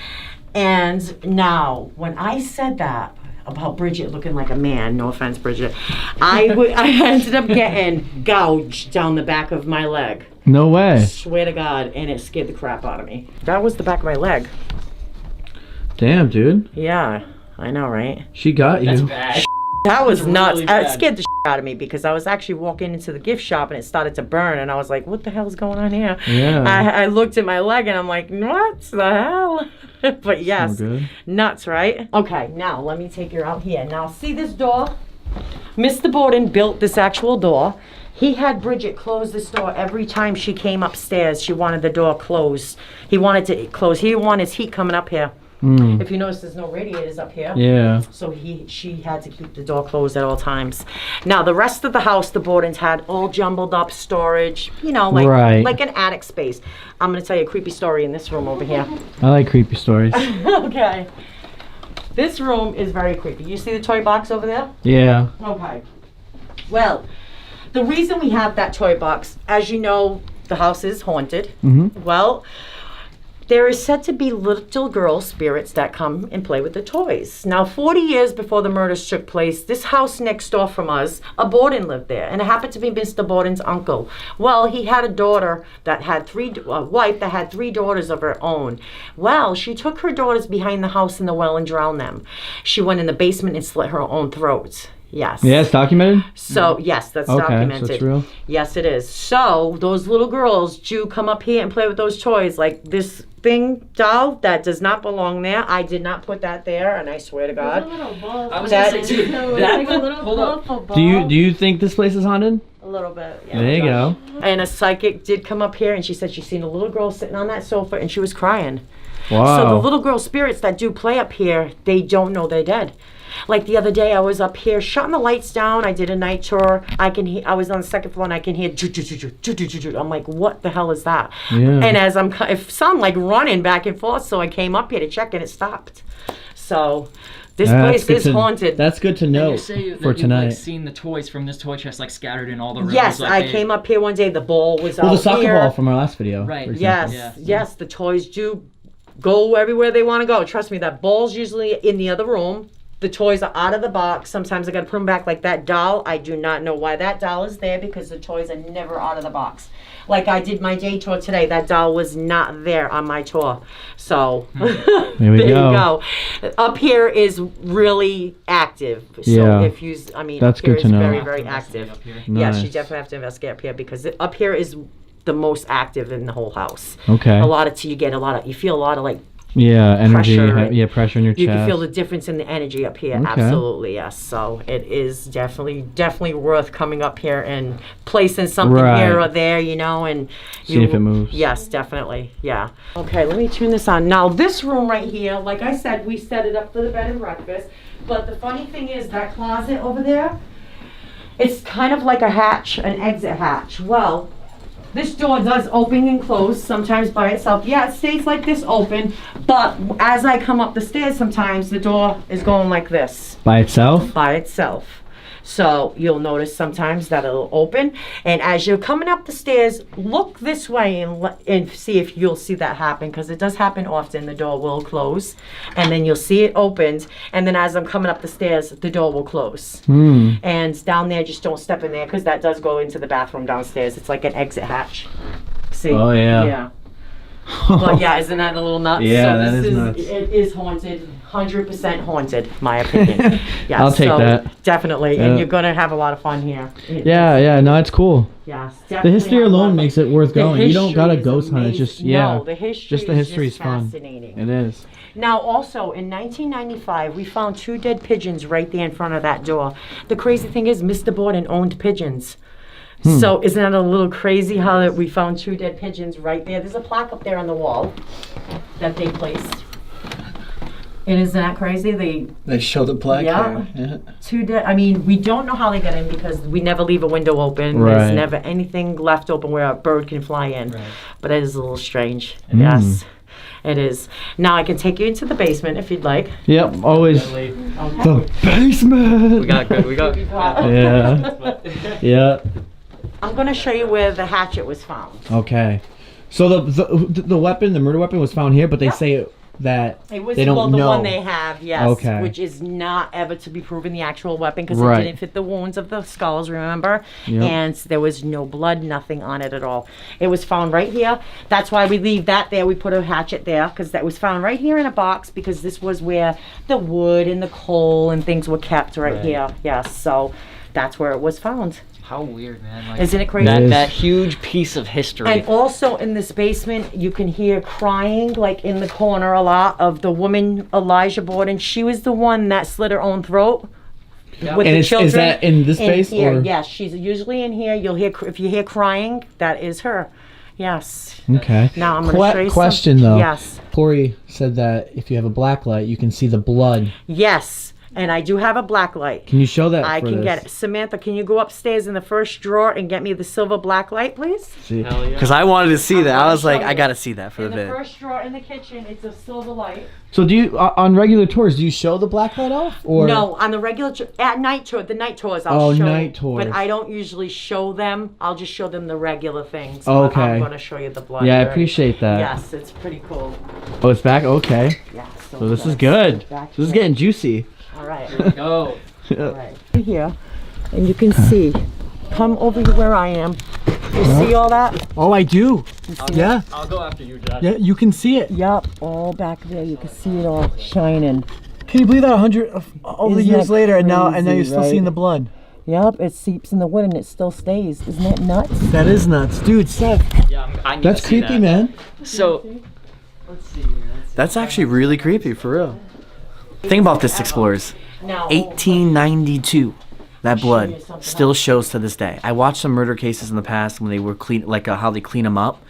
And now, when I said that, about Bridget looking like a man, no offense, Bridget, I ended up getting gouged down the back of my leg. No way. Swear to God, and it scared the crap out of me. That was the back of my leg. Damn, dude. Yeah, I know, right? She got you. That's bad. That was That's nuts. really It bad. scared the out of me because I was actually walking into the gift shop and it started to burn, and I was like, what the hell's going on here? Yeah. I looked at my leg and I'm like, what the hell? But yes, So good. nuts, right? Okay, now let me take you out here. Now see this door? Mr. Borden built this actual door. He had Bridget close this door every time she came upstairs. She wanted the door closed. He wanted to close. He didn't want his heat coming up here. If you notice, there's no radiators up here. Yeah. So she had to keep the door closed at all times. Now the rest of the house, the Bordens had all jumbled up storage, you know, like Right. like an attic space. I'm gonna tell you a creepy story in this room over here. I like creepy stories. Okay. This room is very creepy. You see the toy box over there? Yeah. Okay. Well, the reason we have that toy box, as you know, the house is haunted. Well, there is said to be little girl spirits that come and play with the toys. Now, 40 years before the murders took place, this house next door from us, a Borden lived there, and it happened to be Mr. Borden's uncle. Well, he had a daughter that had a wife that had 3 daughters of her own. Well, she took her daughters behind the house in the well and drowned them. She went in the basement and slit her own throat. Yes. Yeah, it's documented? So yes, that's Okay, so documented. it's real? Yes, it is. So those little girls do come up here and play with those toys, like this thing doll that does not belong there. I did not put that there, and I swear to God. I was That- gonna say, dude, Like a little hold up. colorful ball. Do you think this place is haunted? A little bit. Yeah. There you go. And a psychic did come up here, and she said she seen a little girl sitting on that sofa, and she was crying. Wow. So the little girl spirits that do play up here, they don't know they're dead. Like the other day, I was up here shutting the lights down. I did a night tour. I was on the second floor and I can hear. I'm like, what the hell is that? Yeah. And as it sounded like running back and forth, so I came up here to check and it stopped. So this place is haunted. That's good to know You say that for you've tonight. like seen the toys from this toy chest like scattered in all the rooms. Yes, like I they- came up here one day. The ball was Well, out the soccer here. ball from our last video. Right. for Yes, example. Yeah. yes, the toys do go everywhere they want to go. Trust me, that ball's usually in the other room. The toys are out of the box. Sometimes I got to put them back. Like that doll, I do not know why that doll is there because the toys are never out of the box. Like I did my day tour today, that doll was not there on my tour. So There we there go. you go. Up here is really active. So Yeah. if you, I mean, That's up here good to is know. very, Have to very investigate active. up here. Yes, you Nice. definitely have to investigate up here because up here is the most active in the whole house. Okay. A lot of you get a lot of, you feel a lot of like, Yeah, energy. Pressure. Pressure in your you chest. can feel the difference in the energy up here. Okay. Absolutely, yes. So it is definitely worth coming up here and placing something Right. here or there, you know, and See if it moves. Yes, definitely. Yeah. Okay, let me turn this on. Now this room right here, like I said, we set it up for the bed and breakfast. But the funny thing is that closet over there, it's kind of like a hatch, an exit hatch. Well, this door does open and close sometimes by itself. Yeah, it stays like this open, but as I come up the stairs sometimes the door is going like this By itself? by itself. So you'll notice sometimes that it'll open, and as you're coming up the stairs, look this way and see if you'll see that happen, because it does happen often. The door will close, and then you'll see it opens, and then as I'm coming up the stairs, the door will close. And down there, just don't step in there, because that does go into the bathroom downstairs. It's like an exit hatch. See? Oh, yeah. Yeah. But yeah, isn't that a little nuts? Yeah, So that this is nuts. It is haunted, 100% haunted, my opinion. Yes, I'll take so that. Definitely, Yeah. and you're gonna have a lot of fun here. Yeah, no, it's cool. Yes, The definitely history have a lot alone of makes fun. it worth The going. You don't gotta history is ghost hunt. It's just amazing. yeah. No, the history Just the is history is just fun. fascinating. It is. Now, also in 1995, we found 2 dead pigeons right there in front of that door. The crazy thing is, Mr. Borden owned pigeons. So isn't that a little crazy how that we found 2 dead pigeons right there? There's a plaque up there on the wall that they placed. And isn't that crazy? They show the plaque Yeah. here. 2 dead. I mean, we don't know how they got in because we never leave a window open. Right. There's never anything left open where a bird can fly in. Right. But it is a little strange. Yes, it is. Now I can take you into the basement if you'd like. Yep, always Okay. the basement. We got good. We got. Yeah. Yeah. I'm going to show you where the hatchet was found. Okay. So the weapon, the murder weapon, was found here, but they say that It was they don't the know. one they have, yes. Okay. Which is not ever to be proven the actual weapon because Right. it didn't fit the wounds of the skulls, remember? Yep. And there was no blood, nothing on it at all. It was found right here. That's why we leave that there. We put a hatchet there because that was found right here in a box because this was where the wood and the coal and things were kept right here. Yes, so that's where it was found. How weird, man. Like, Isn't it crazy? It is. that huge piece of history. And also in this basement, you can hear crying, like in the corner a lot, of the woman, Elijah Borden. She was the one that slit her own throat Yeah. with And the is children. that in this space, Here. or- Yes, she's usually in here. You'll hear, if you hear crying, that is her. Yes. Okay. Now I'm going to show you Question some. though. Yes. Pori said that if you have a black light, you can see the blood. Yes. And I do have a black light. Can you show that? I for can this? get it. Samantha, can you go upstairs in the first drawer and get me the silver black light, please? See. Hell yeah. Because I wanted to see that. I was like, show I you. gotta see that for In the the vid. first drawer in the kitchen, it's a silver light. So do you on regular tours? Do you show the black light off? Or No, on the regular at night tour, the night tours I'll Oh, show. night tours. But I don't usually show them. I'll just show them the regular things. Oh, But I'm okay. going to show you the blood. Yeah, I here. appreciate that. Yes, it's pretty cool. Oh, it's back. Okay. Yeah. So this is that's good. back This is here. getting juicy. All right. Go. All right. Here, and you can see. Come over here where I am. You see all that? Oh, I do. Yeah. I'll go after you, Josh. Yeah, you can see it. Yup. All back there. You can see it all shining. Can you believe that 100 over the Isn't years that later, and now crazy, you're still right? seeing the blood? Yep, it seeps in the wood and it still stays. Isn't that nuts? That is nuts, dude. Seth, Yeah, I need that's to see creepy, that. man. So, let's see here. That's actually really creepy, for real. Think about this, explorers. Now, 1892. That blood still shows to this day. I watched some murder cases in the past when they were clean, like how they clean them up,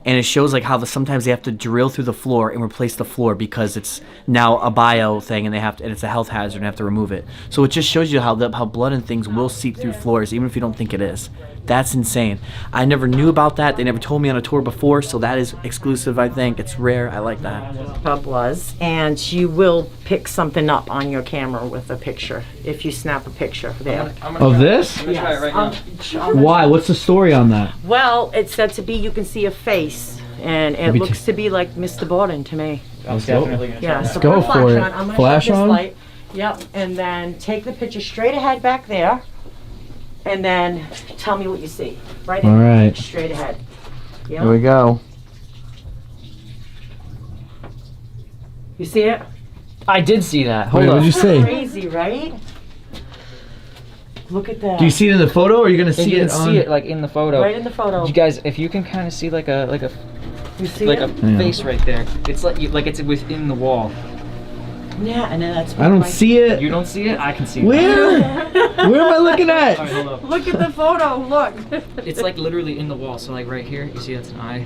and it shows like how sometimes they have to drill through the floor and replace the floor because it's now a bio thing and and it's a health hazard and have to remove it. So it just shows you how blood and things will seep through floors even if you don't think it is. That's insane. I never knew about that. They never told me on a tour before, so that is exclusive. I think it's rare. I like that. Pub was, and you will pick something up on your camera with a picture if you snap a picture there. Of this? I'm gonna try it right now. Why? What's the story on that? Well, it's said to be you can see a face, and it Maybe looks to be like Mr. Borden to me. I'm definitely gonna try Yeah, that. so go put a flash for it. on. I'm gonna Flash shut this on? light. Yep, and then take the picture straight ahead back there, and then tell me what you see. Right in, All right. straight ahead. Here Yeah. we go. You see it? I did see that. Hold Wait, on. what'd you say? Crazy, right? Look at that. Do you see it in the photo, or are you gonna If see you it can on? see it like in the photo. Right in the photo. You guys, if you can kind of see like a You see like it? a face right there. It's like it's within the wall. Yeah, and then that's. I don't see it. You don't see it? I can see it. Where? Where am I looking at? Alright, hold up. Look at the photo. Look. It's like literally in the wall. So like right here, you see that's an eye.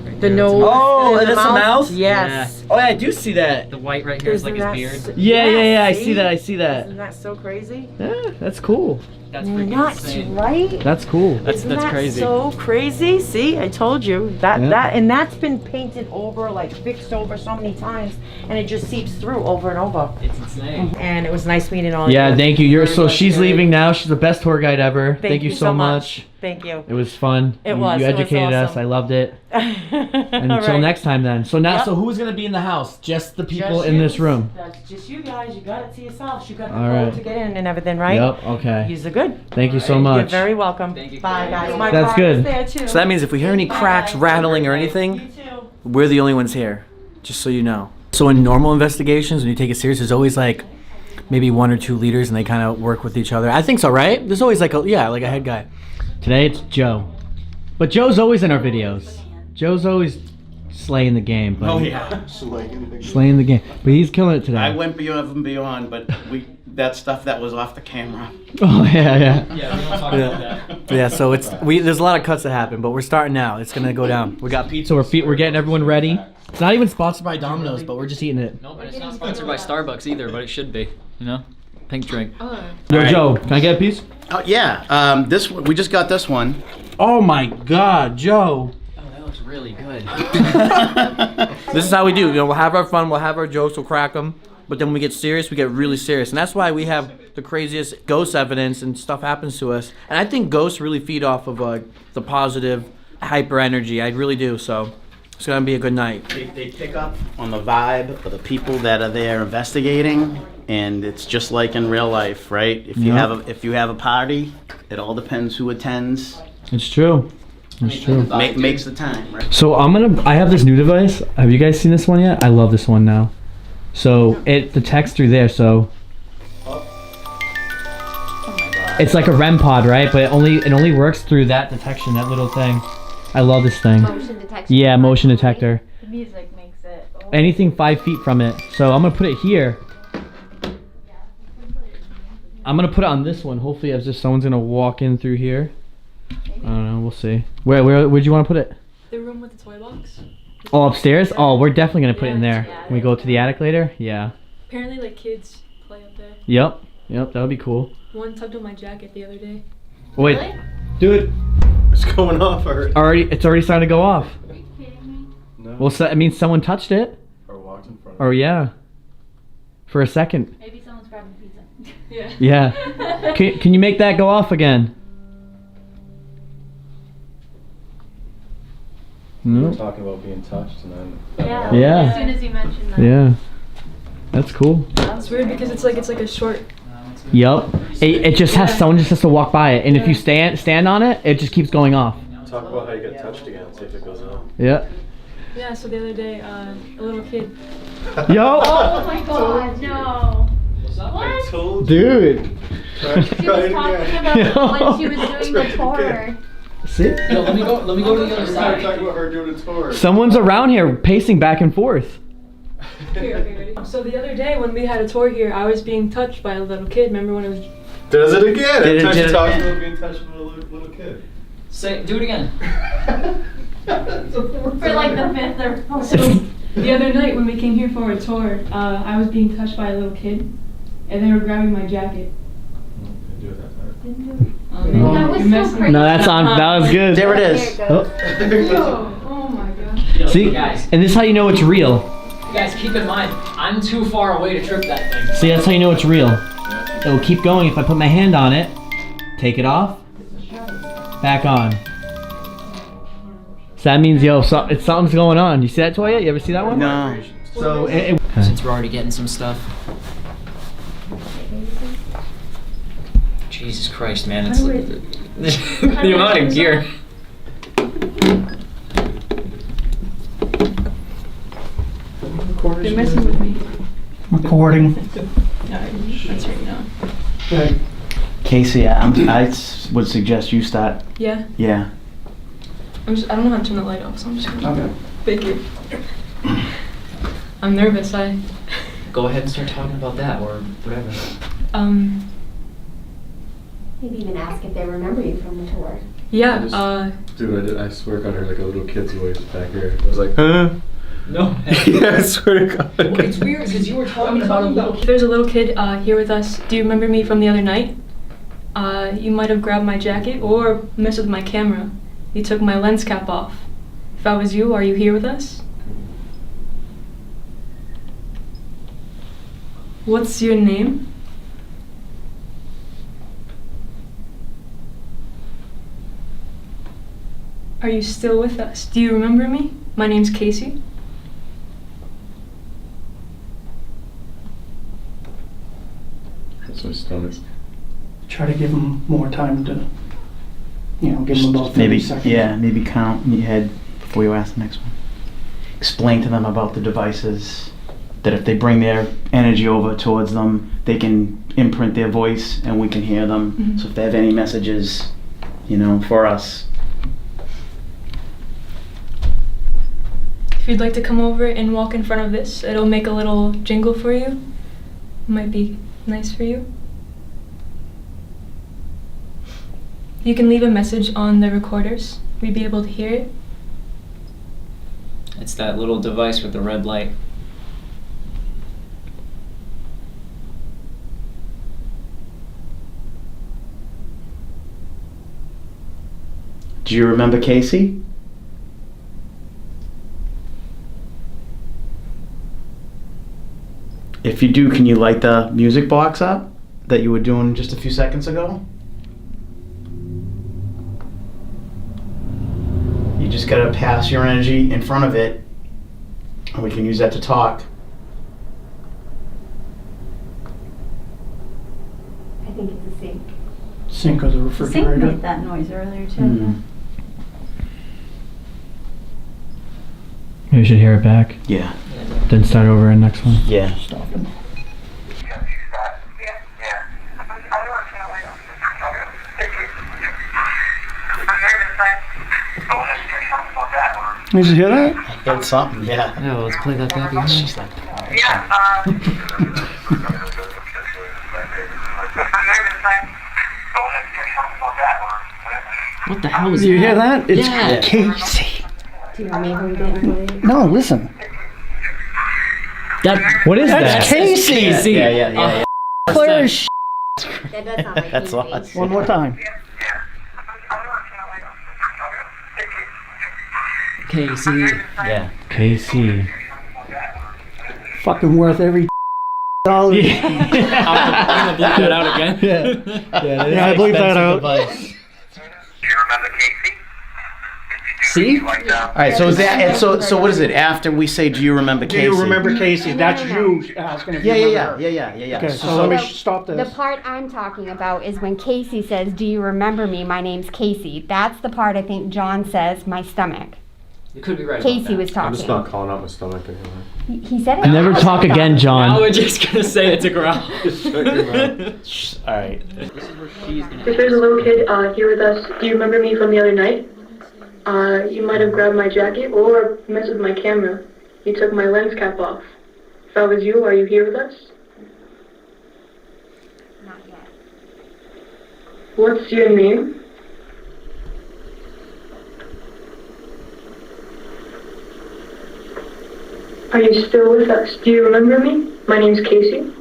Right The there, that's nose. Oh, and that's a mouth? Yes. Oh, yeah, I do see that. The white right here is like Isn't his that beard. Yeah, I see? see that. I see that. Isn't that so crazy? Yeah, that's cool. That's freaking Nuts, insane. right? That's cool. That's Isn't crazy. So crazy. See, I told you that Yeah. and that's been painted over, like fixed over so many times, and it just seeps through over and over. It's insane. And it was nice meeting all of Yeah, you. thank you. You're Very so much, she's Gary. leaving now. She's the best tour guide ever. Thank you so much. Thank you. It was fun. It was. You It was educated us. awesome. I loved it. And until next time, then. So now, so who's gonna be in the house? Just the people in this room. That's just you guys. You got it to yourselves. You got the All code right. to get in and everything, right? Yep. Okay. You're good. Thank you so You're much. very welcome. Thank you. Bye, guys. My That's car is good. there, too. So that means if we hear any cracks, rattling, or anything, You too. we're the only ones here. Just so you know. So in normal investigations, when you take it serious, there's always like maybe one or two leaders, and they kind of work with each other. I think so, right? There's always like a head guy. Today it's Joe, but Joe's always in our videos. Joe's always slaying the game. But slaying the game, but he's killing it today. I went above and beyond, but that stuff that was off the camera. Oh yeah. Yeah, we don't talk about that. Yeah. So there's a lot of cuts that happen, but we're starting now. It's gonna go down. We got pizza. So we're getting everyone ready. It's not even sponsored by Domino's, but we're just eating it. No, but it's not sponsored by Starbucks either, but it should be. You know, pink drink. Yo, right. Joe, can I get a piece? Oh yeah, this one, we just got this one. Oh my God, Joe. Oh, that looks really good. This is how we do. You know, we'll have our fun, we'll have our jokes, we'll crack them, but then when we get serious, we get really serious, and that's why we have the craziest ghost evidence and stuff happens to us. And I think ghosts really feed off of the positive, hyper energy. I really do. So it's gonna be a good night. They pick up on the vibe of the people that are there investigating, and it's just like in real life, right? If you Yeah. if you have a party, it all depends who attends. It's true. It's true. Makes the time, right? So I have this new device. Have you guys seen this one yet? I love this one now. So it detects through there. So it's like a REM pod, right? But it only works through that detection, that little thing. I love this thing. Motion detection. Yeah, motion detector. The music makes it. Anything 5 feet from it. So I'm gonna put it here. I'm gonna put it on this one. Hopefully, as if someone's gonna walk in through here. I don't know. We'll see. Where'd you want to put it? The room with the toy box. Oh, upstairs? Oh, we're definitely gonna put it in there. Yeah. When we go to the attic later? Yeah. Apparently, like kids play up there. Yep. That would be cool. One tugged on my jacket the other day. Wait. Really? Dude, It's going off already. it's already starting to go off. Are you kidding me? Well, so, I mean, someone touched it. Or walked in front. Or yeah. For a second. Maybe someone's grabbing pizza. Yeah. Yeah. Can you make that go off again? No. Talking about being touched and then Yeah. Yeah. As soon as you mentioned that. Yeah. That's cool. It's weird because it's like a short. Yup. It just has someone just has to walk by it, and if you stand on it, it just keeps going off. talk about how you get touched again, see if it goes on. Yeah. Yeah, so the other day, a little kid. Yo! Oh my god, no. What? Dude! She was talking about when she was doing the tour. See? Yo, let me go to the other side. Talking about her doing a tour. Someone's around here pacing back and forth. Here, okay, ready? So the other day when we had a tour here, I was being touched by a little kid. Remember when it was... Does it again? Did it- Every time did she it talks again? about being touched with a little kid. Do it again. For like the fifth or So the other night when we came here for a tour, I was being touched by a little kid, and they were grabbing my jacket. Didn't do it that time. That was You're so messing crazy. No, that's on. That was good. There it is. There it goes. Oh my gosh. Yo, See? guys, And this is how you know it's real. guys, keep in mind, I'm too far away to trip that thing. See, that's how you know it's real. It'll keep going if I put my hand on it, take it off, back on. So that means, yo, something's going on. You see that toy yet? You ever see that one? No. So, Since we're already getting some stuff. Jesus Christ, man, it's the amount of gear. They're messing with me. Recording. That's right now. Okay. Casey, I would suggest you start. Yeah. Yeah. I don't know how to turn the light off, so I'm just gonna Okay. fake it. I'm nervous. Go ahead and start talking about that or whatever. Maybe even ask if they remember you from the tour. Yeah. Dude, I swear I got her like a little kid's voice back here. I was like, huh? No. Yeah, I swear to God. It's weird because you were talking about a little kid. There's a little kid here with us. Do you remember me from the other night? You might have grabbed my jacket or messed with my camera. You took my lens cap off. If I was you, are you here with us? What's your name? Are you still with us? Do you remember me? My name's Casey. That's my stomach. Try to give them more time to, give them about 30 Maybe, seconds. yeah, maybe count in your head before you ask the next one. Explain to them about the devices, that if they bring their energy over towards them, they can imprint their voice and we can hear them. Mhm. So if they have any messages, for us. If you'd like to come over and walk in front of this, it'll make a little jingle for you. Might be nice for you. You can leave a message on the recorders. We'd be able to hear it. It's that little device with the red light. Do you remember Casey? If you do, can you light the music box up that you were doing just a few seconds ago? You just gotta pass your energy in front of it, and we can use that to talk. I think it's a sink. Sink of the The sink refrigerator. made that noise earlier too. Mm. maybe we should hear it back. Yeah. Then start over in next one. Yeah. Did you hear that? Heard something, yeah. Yeah, let's play that back again. She's like, What the hell is Did you hear that? It's Yeah. Casey. Do you remember we didn't play it? No, listen. What is That's that? Casey. yeah. Clear as sh**. That does sound like That's Casey. awesome. One more time. Casey. Yeah. KC. Fucking worth every dollar. I'm gonna bleep that out again. Yeah, I believe that out. See? All right, so is that so what is it? After we say, do you remember Do Casey? you remember Casey? That's you asking if you remember her. Yeah. Okay, so let me stop The this. part I'm talking about is when Casey says, "Do you remember me? My name's Casey." That's the part I think John says, "My stomach." You could be right. Casey was I'm just not talking. calling out my stomach anymore. He said it. Never talk again, Now John. we're just gonna say it's a growl. Just shut your mouth. All right. This is where she's gonna. If there's a little kid here with us, do you remember me from the other night? You might have grabbed my jacket or messed with my camera. You took my lens cap off. If that was you, are you here with us? Not yet. What's your name? Are you still with us? Do you remember me? My name's Casey.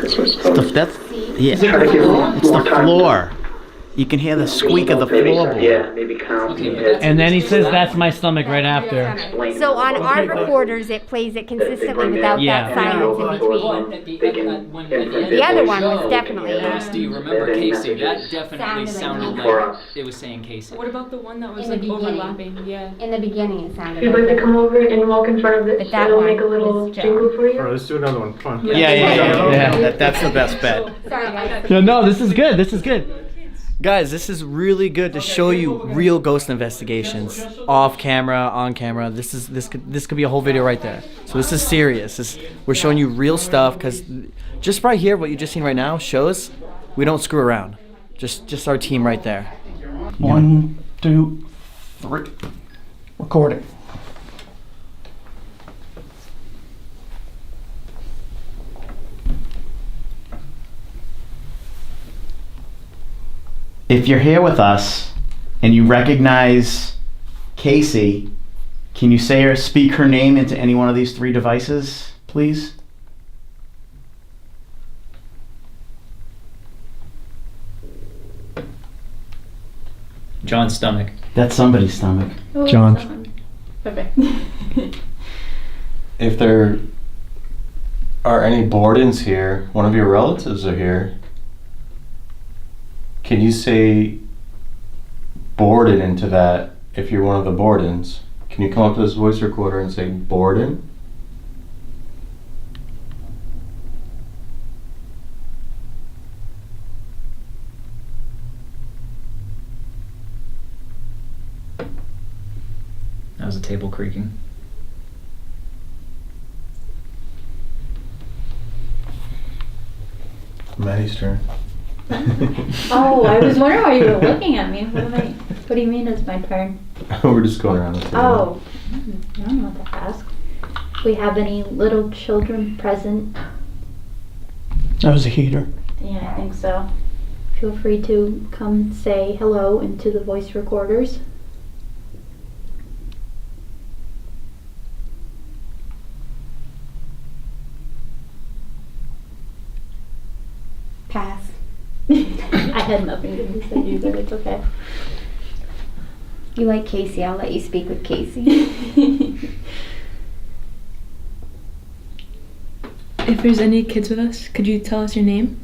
That's some stuff. That's yeah. It's the floor. You can hear the squeak of the floorboard. Yeah, maybe count. And then he says, "That's my stomach" right after. So on our recorders, it plays it consistently without Yeah. that silence in between. The other one was definitely. Do you remember Casey? That definitely sounded like it was saying Casey. What about the one that was In the like beginning. overlapping? Yeah. In the beginning, it sounded If you'd like like to that. come over and walk in front of this, But that it'll one make a little was Joe. jingle for you. Alright, let's do another one. Come on. Yeah. That's the best bet. Sorry, guys. No, this is good. This is good. Guys, this is really good to show you real ghost investigations, off camera, on camera. This could be a whole video right there. So this is serious. We're showing you real stuff because just right here, what you just seen right now shows we don't screw around. Just our team right there. 1, 2, 3. Recording. If you're here with us and you recognize Casey, can you say or speak her name into any one of these 3 devices, please? John's stomach. That's somebody's stomach. John. Okay. If there are any Bordens here, one of your relatives are here. Can you say Borden into that if you're one of the Bordens? Can you come up to this voice recorder and say Borden? That was a table creaking. Maddie's turn. Oh, I was wondering why you were looking at me. What do you mean it's my turn? We're just going around the table. Oh, I don't know what to ask. We have any little children present? That was a heater. Yeah, I think so. Feel free to come say hello into the voice recorders. Pass. I had nothing to say either. It's okay. You like Casey? I'll let you speak with Casey. If there's any kids with us, could you tell us your name?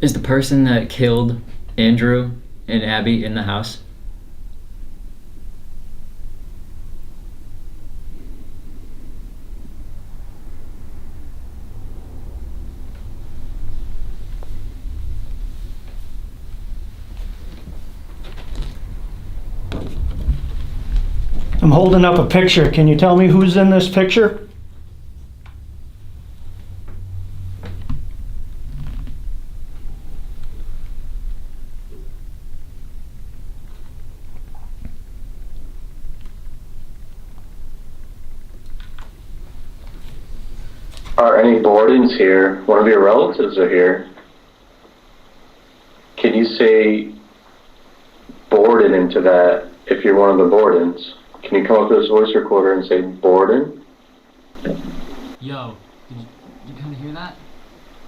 Is the person that killed Andrew and Abby in the house? I'm holding up a picture. Can you tell me who's in this picture? Are any Bordens here? One of your relatives are here. Can you say Borden into that if you're one of the Bordens? Can you come up to this voice recorder and say Borden? Yo, did you kind of hear that?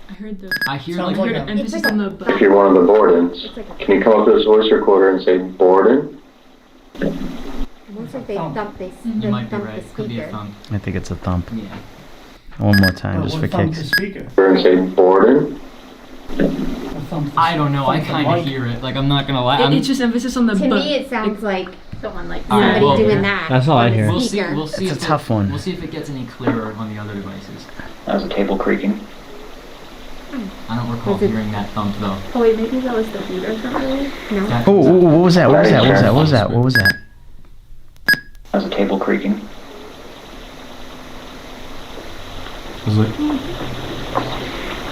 I heard the. I hear Sounds like like an a- emphasis on the. If you're one of the Bordens, can you come up to this voice recorder and say Borden? Looks like they thump, You might be thump right. the Could be a speaker. thump. I think it's a thump. Yeah. One more time, just for What thumb's kicks. the speaker? And say Borden? A I don't know. I kind of hear it. Like, I'm not gonna lie. It's just emphasis on the. To me, it sounds like someone like All right, somebody well, doing that. That's all I on the hear. We'll see. speaker. We'll see. It's a if tough one. We'll see if it gets any clearer on the other devices. That was a table creaking. I don't recall Was it- hearing that thump though. Oh wait, maybe that was the heater or something. No. That Oh, was- what was that? What was that? What was that? What was that? What was that? That was a table creaking.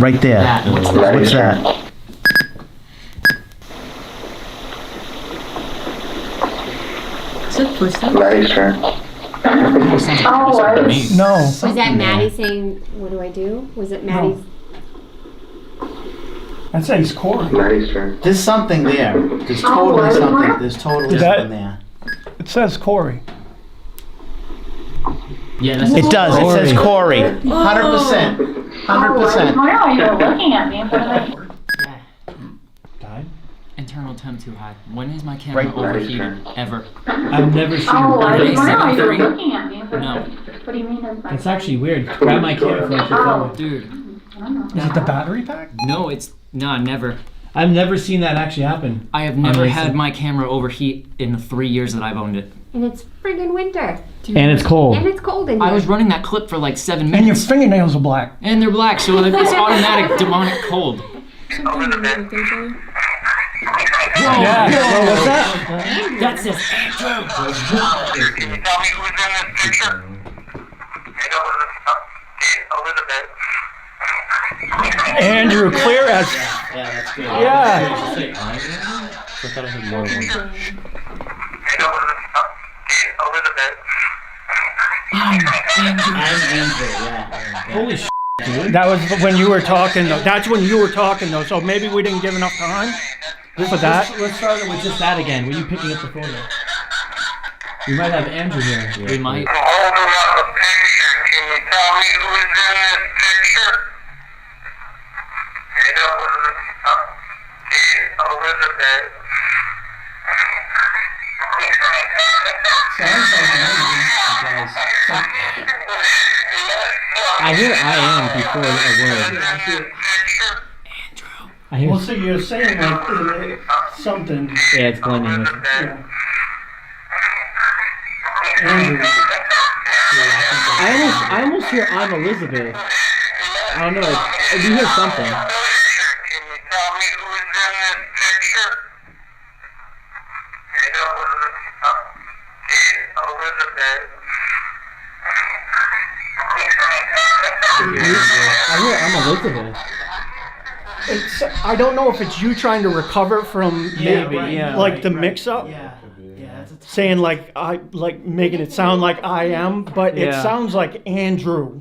Right there. That. What's What's that? Is it footsteps? Maddie's turn. Sounds like a whisper to me. No. Was that Maddie saying, "What do I do"? Was it Maddie's? I'd say it's Corey. Maddie's turn. There's something there. There's totally something. There's totally That- something there. It says Corey. Yeah, that's It does. It says Corey. 100%. 100%. Wow, you're looking at me. Died? internal temp too high. When is my camera Right. overheated? Ever? I've never seen Really? it. 7:30? looking at me. No. What do you mean? That's actually weird. Grab my camera for your phone. Dude. Is it the battery pack? No, it's no, never. I've never seen that actually happen. I have never Amazing. had my camera overheat in the 3 years that I've owned it. And it's friggin' winter. And it's cold. And it's cold in here. I was running that clip for like 7 And your minutes. fingernails are black. And they're black, so it's automatic demonic cold. Yeah. Oh, what's that? That says Can you tell me who's in this picture? Elizabeth. Andrew, clear as. Yeah, that's good. Yeah. Elizabeth. Holy shit, dude. That was when you were talking, though. That's when you were talking, though. So maybe we didn't give enough time for that. Let's start it with just that again. Were you picking up the photo? We might have Andrew here. we might. I'm holding up a picture. Can you tell me who's in this picture? Elizabeth. I hear I am before a word. I hear. Well, so you're saying like something. Yeah, it's blending with. Yeah. Andrew. I almost hear I'm Elizabeth. I don't know. I do hear something. Can you tell me who's in this picture? Elizabeth. I hear I'm Elizabeth. It's, I don't know if it's you trying to recover from Maybe, yeah. like the mix-up. Yeah. Yeah, that's a Saying like making it sound like I am, but it Yeah. sounds like Andrew,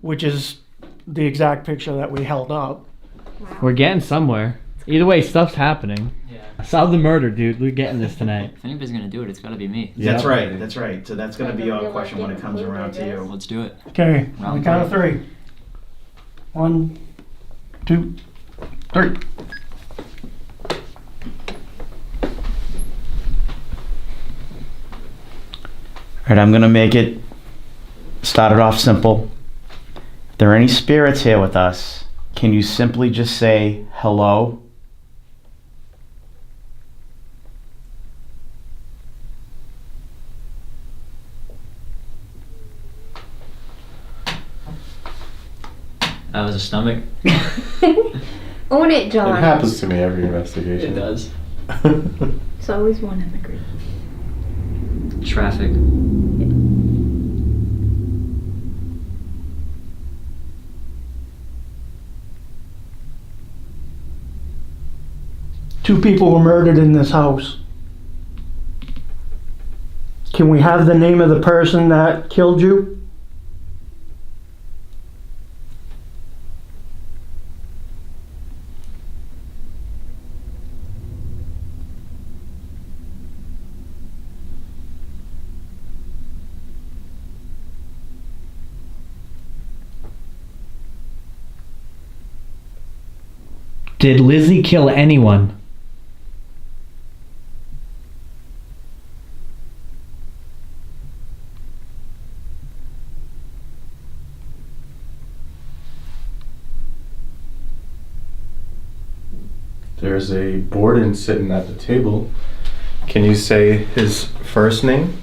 which is the exact picture that we held up. We're getting somewhere. Either way, stuff's happening. Yeah. Solve the murder, dude. We're getting this tonight. If anybody's gonna do it, it's gotta be me. That's right. That's right. So that's gonna be our question when it comes around to you. Let's do it. Okay, on Round the count of three. 1, 2, 3. All right, I'm gonna make it. Start it off simple. If there are any spirits here with us, can you simply just say hello? That was a stomach. Own it, John. It happens to me every investigation. It does. It's always one in the group. Traffic. Two people were murdered in this house. Can we have the name of the person that killed you? Did Lizzie kill anyone? There's a Borden sitting at the table. Can you say his first name?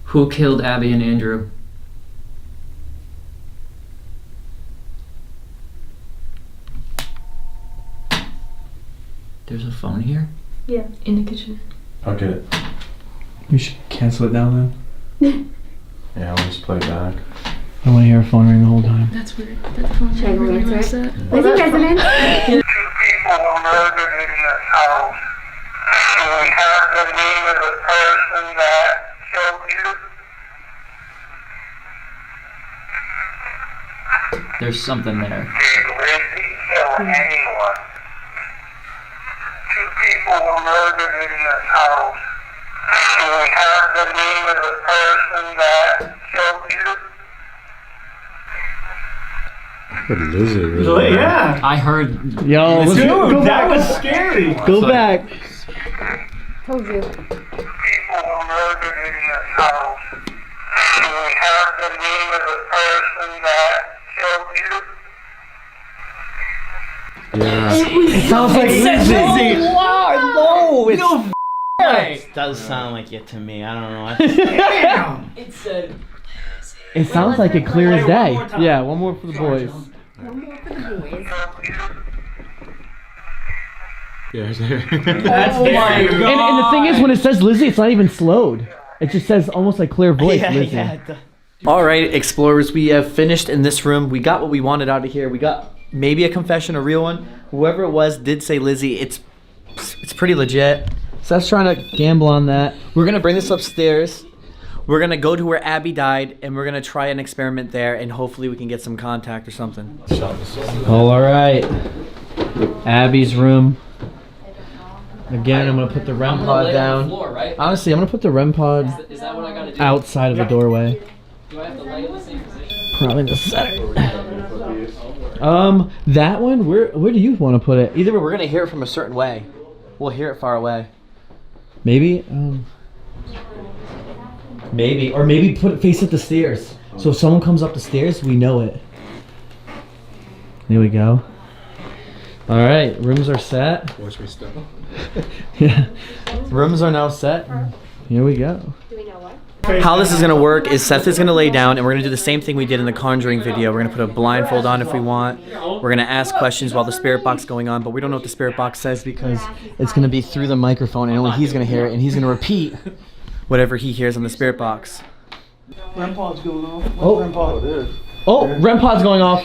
Who killed Abby and Andrew? There's a phone here? Yeah, in the kitchen. Okay. We should cancel it down then. Yeah, I'll just play back. I want to hear a phone ring the whole time. That's weird. That phone Should I go really answer likes it? that. Lizzie resident? Two people were murdered in this house. Do we have the name of the person that killed you? There's something there. Did Lizzie kill anyone? Two people were murdered in this house. Do we have the name of the person that killed you? Lizzie, really? Yeah. I heard. Yo, let's Dude, go that back. was scary. Go back. Told you. People were murdered in this house. Do we have the name of the person that killed you? Yeah. It sounds like Lizzie. Wow, no, Hey. it does sound like it to me. I don't know. Damn. It said. It sounds like it clear as Play one day. more time. Yeah, one more for the boys. Yeah. That's And the thing is, when it says Lizzie, it's not even slowed. It just says almost like clear voice, Lizzie. All right, explorers, we have finished in this room. We got what we wanted out of here. We got maybe a confession, a real one. Whoever it was did say Lizzie. It's pretty legit. Seth's trying to gamble on that. We're gonna bring this upstairs. We're gonna go to where Abby died, and we're gonna try an experiment there, and hopefully we can get some contact or something. All right. Abby's room. Again, I'm gonna put the REM pod down. Floor, right? Honestly, I'm gonna put the REM pod Is that what I gotta do? outside of the doorway. Do I have to lay in the same position? Probably in the center. That one. Where do you want to put it? Either way, we're gonna hear it from a certain way. We'll hear it far away. Maybe. Maybe, or maybe put it face at the stairs. So if someone comes up the stairs, we know it. There we go. All right, rooms are set. Watch me step. Yeah, rooms are now set. Here we go. Do we know what? How this is gonna work is Seth is gonna lay down, and we're gonna do the same thing we did in the Conjuring video. We're gonna put a blindfold on if we want. We're gonna ask questions while the spirit box is going on, but we don't know what the spirit box says because it's gonna be through the microphone, and only he's gonna hear it, and he's gonna repeat whatever he hears on the spirit box. REM pod's going off. Oh. REM pod. It is. Oh, REM pod's going off.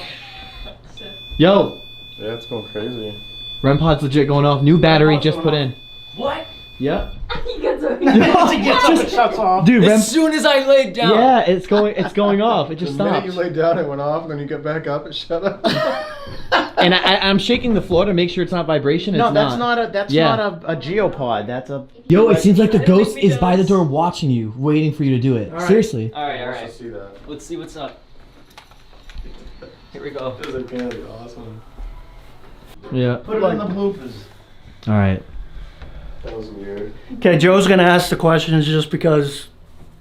Yo, Yeah, it's going crazy. REM pod's legit going off. New battery just put in. What? Yep. He gets a It shuts off. Dude, REM. As soon as I laid down. Yeah, it's going off. It just The minute stopped. you lay down, it went off, and then you get back up, it shut up. And I'm shaking the floor to make sure it's not vibration. No, It's that's not a Yeah. a geopod. That's a. Yo, it seems like the ghost is by the door watching you, waiting for you to do it. All right. Seriously. All right. I see that. Let's see what's up. Here we go. This is gonna be awesome. Yeah. Put it in the bloopers. All right. That was weird. Okay, Joe's gonna ask the questions just because.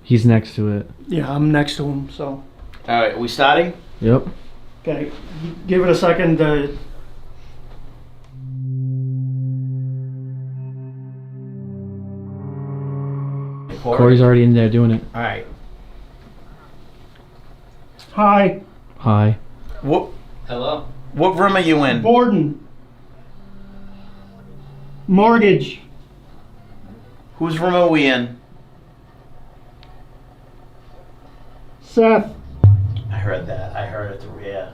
He's next to it. Yeah, I'm next to him, so. All right, we starting? Yep. Okay, give it a second to. Corey's already in there doing it. All right. Hi, Hi. What Hello. room are you in? Borden. Mortgage. Whose room are we in? Seth. I heard that. I heard it through here.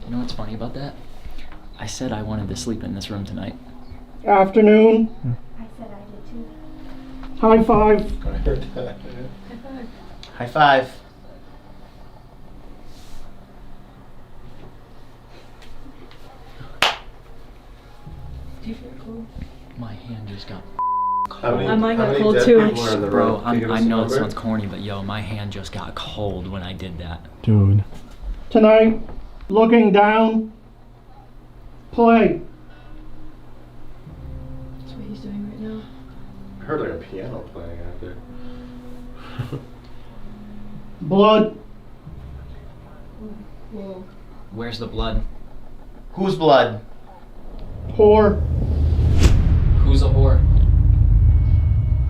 You know what's funny about that? I said I wanted to sleep in this room tonight. Afternoon. I said I did too. High five. I heard that. High five. Do you feel cold? My hand just got Mine got cold too. Bro, I know it sounds corny, but yo, my hand just got cold when I did that. Dude. Tonight, looking down, Play. That's what he's doing right now. I heard like a piano playing out there. Blood. Whoa. Where's the blood? Whose blood? Whore. Who's a whore?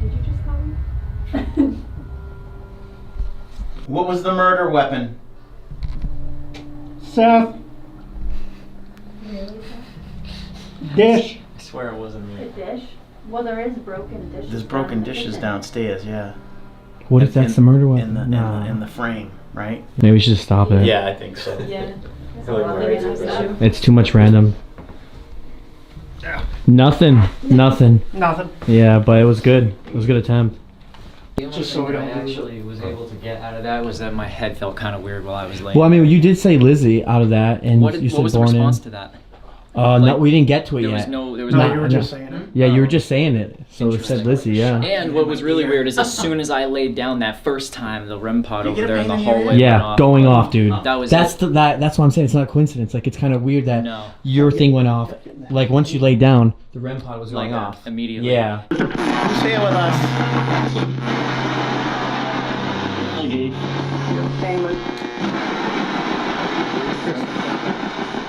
Did you just call me? What was the murder weapon? Seth. Really? Dish. I swear it wasn't A me. dish? Well, there is broken dishes. There's broken down in the dishes kitchen. downstairs, yeah. What if that's the murder weapon? In the frame, right? Maybe we should just stop it. Yeah, I think so. Yeah. Maybe just that. It's too much random. Nothing. Nothing. Nothing. Yeah, but it was good. It was a good attempt. The only Just so thing we that I don't lose actually was able to get out of that was that my head felt kind of weird while I was laying. Well, I mean, you did say Lizzie out of that, and what, you said what was the Borden. response to that? No, Like, we didn't get to it There yet. was no, there was No, no. you were just saying it. Yeah, you were just saying it. So it said Lizzie, yeah. And what was really weird is as soon as I laid down that first time, the REM pod You over get a there in the pain in your hallway head? went Yeah, off. going off, dude. That was that's it. that's why I'm saying it's not a coincidence. Like, it's kind of weird that No. your thing went off. Like, once you laid down, the REM pod was going Like, off. immediately. Yeah. Who's here with us?